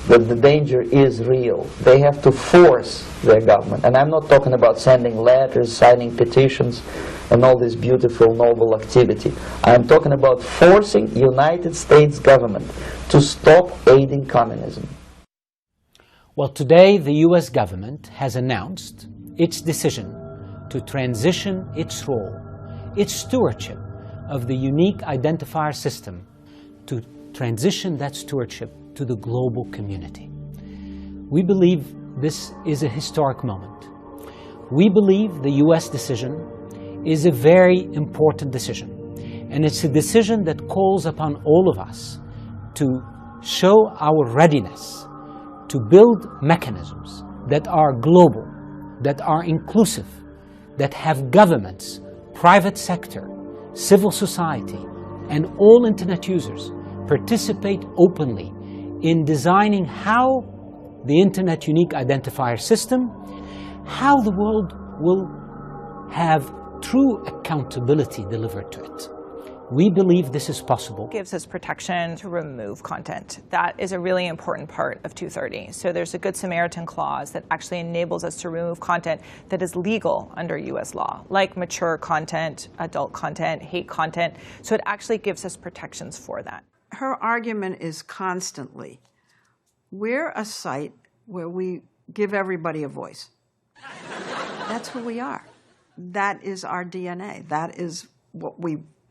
that the danger is real, they have to force their government. And I'm not talking about sending letters, signing petitions, and all this beautiful, noble activity. I'm talking about forcing United States government to stop aiding communism. Well, today the U.S. government has announced its decision to transition its role, its stewardship of the unique identifier system, to transition that stewardship to the global community. We believe this is a historic moment. We believe the U.S. decision is a very important decision, and it's a decision that calls upon all of us to show our readiness to build mechanisms that are global, that are inclusive, that have governments, private sector, civil society, and all internet users participate openly in designing how the internet unique identifier system, how the world will have true accountability delivered to it. We believe this is possible. Gives us protection to remove content. That is a really important part of 230. So there's a Good Samaritan clause that actually enables us to remove content that is legal under U.S. law, like mature content, adult content, hate content. So it actually gives us protections for that. Her argument is constantly, we're a site where we give everybody a voice. That's who we are. that is our DNA. That is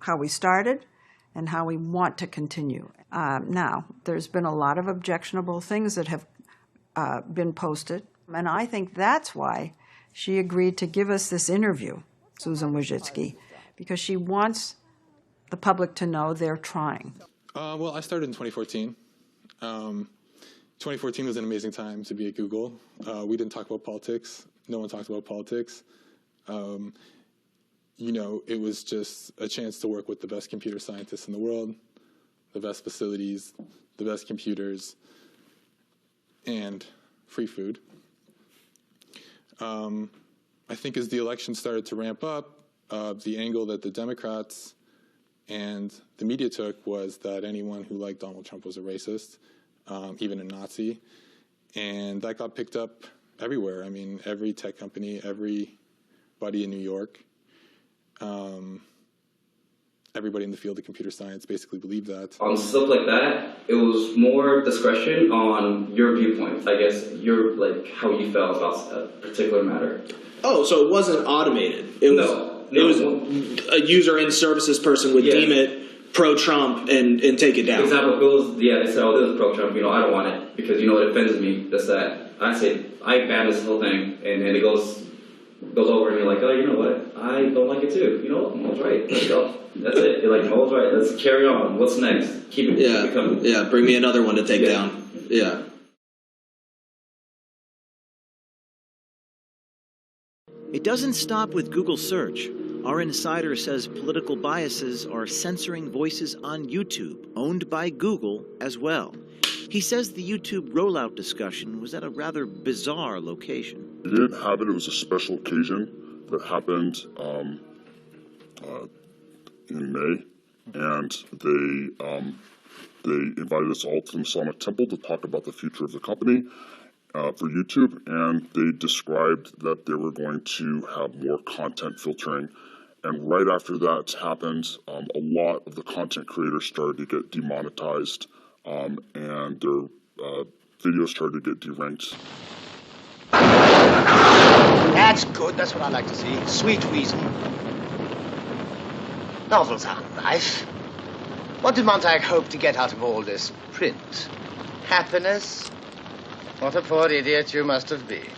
how we started and how we want to continue. Now, there's been a lot of objectionable things that have been posted, and I think that's why she agreed to give us this interview, Susan Wojcicki, because she wants the public to know they're trying. Well, I started in 2014. 2014 was an amazing time to be at Google. We didn't talk about politics. No one talked about politics. It was just a chance to work with the best computer scientists in the world, the best facilities, the best computers, and free food. I think as the election started to ramp up, the angle that the Democrats and the media took was that anyone who liked Donald Trump was a racist, even a Nazi. And that got picked up everywhere. I mean, every tech company, everybody in New York, everybody in the field of computer science basically believed that. On stuff like that, it was more discretion on your viewpoint. I guess how you felt about a particular matter. Oh, so it wasn't automated. It was a user and services person would deem it pro-Trump and take it down. For example, they said, oh, this is pro-Trump, I don't want it because, it offends me, this, that. I say, I ban this whole thing, and it goes over and you're like, oh, you know what, I don't like it too. Mo's right, let's go. That's it. You're like, Mo's right, let's carry on. What's next? Keep it coming. Yeah, bring me another one to take down. Yeah. It doesn't stop with Google search. Our insider says political biases are censoring voices on YouTube, owned by Google as well. He says the YouTube rollout discussion was at a rather bizarre location. We didn't have it. It was a special occasion that happened in May, and they invited us all to the Masonic Temple to talk about the future of the company for YouTube, and they described that they were going to have more content filtering. And right after that happened, a lot of the content creators started to get demonetized, and their videos started to get deranked. That's good. That's what I like to see. Sweet reason. Novels aren't life. What did Montag hope to get out of all this print? Happiness? What a poor idiot you must have been.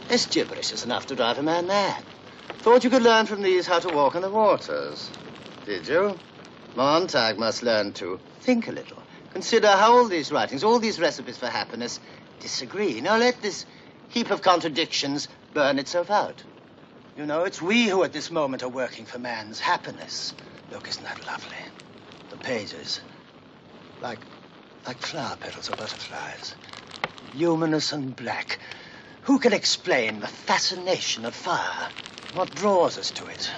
This gibberish is enough to drive a man mad. Thought you could learn from these how to walk in the waters. Did you? Montag must learn to think a little. Consider how all these writings, all these recipes for happiness, disagree. Now let this heap of contradictions burn itself out. It's we who at this moment are working for man's happiness. Look, isn't that lovely? The pages, like flower petals or butterflies. Luminous and black. Who can explain the fascination of fire? What draws us to it,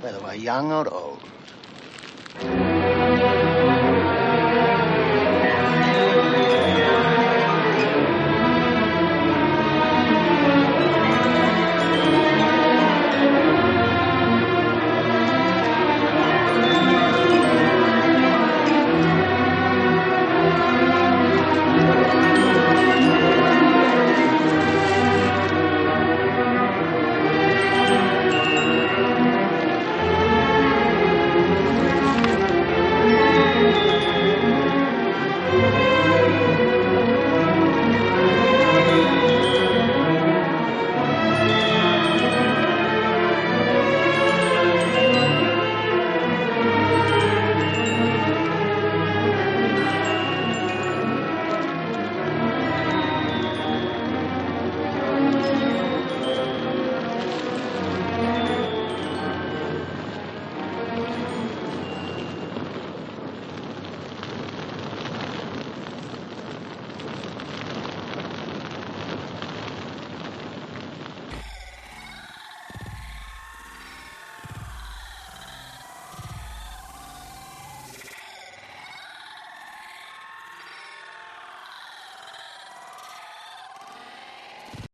whether we're young or old?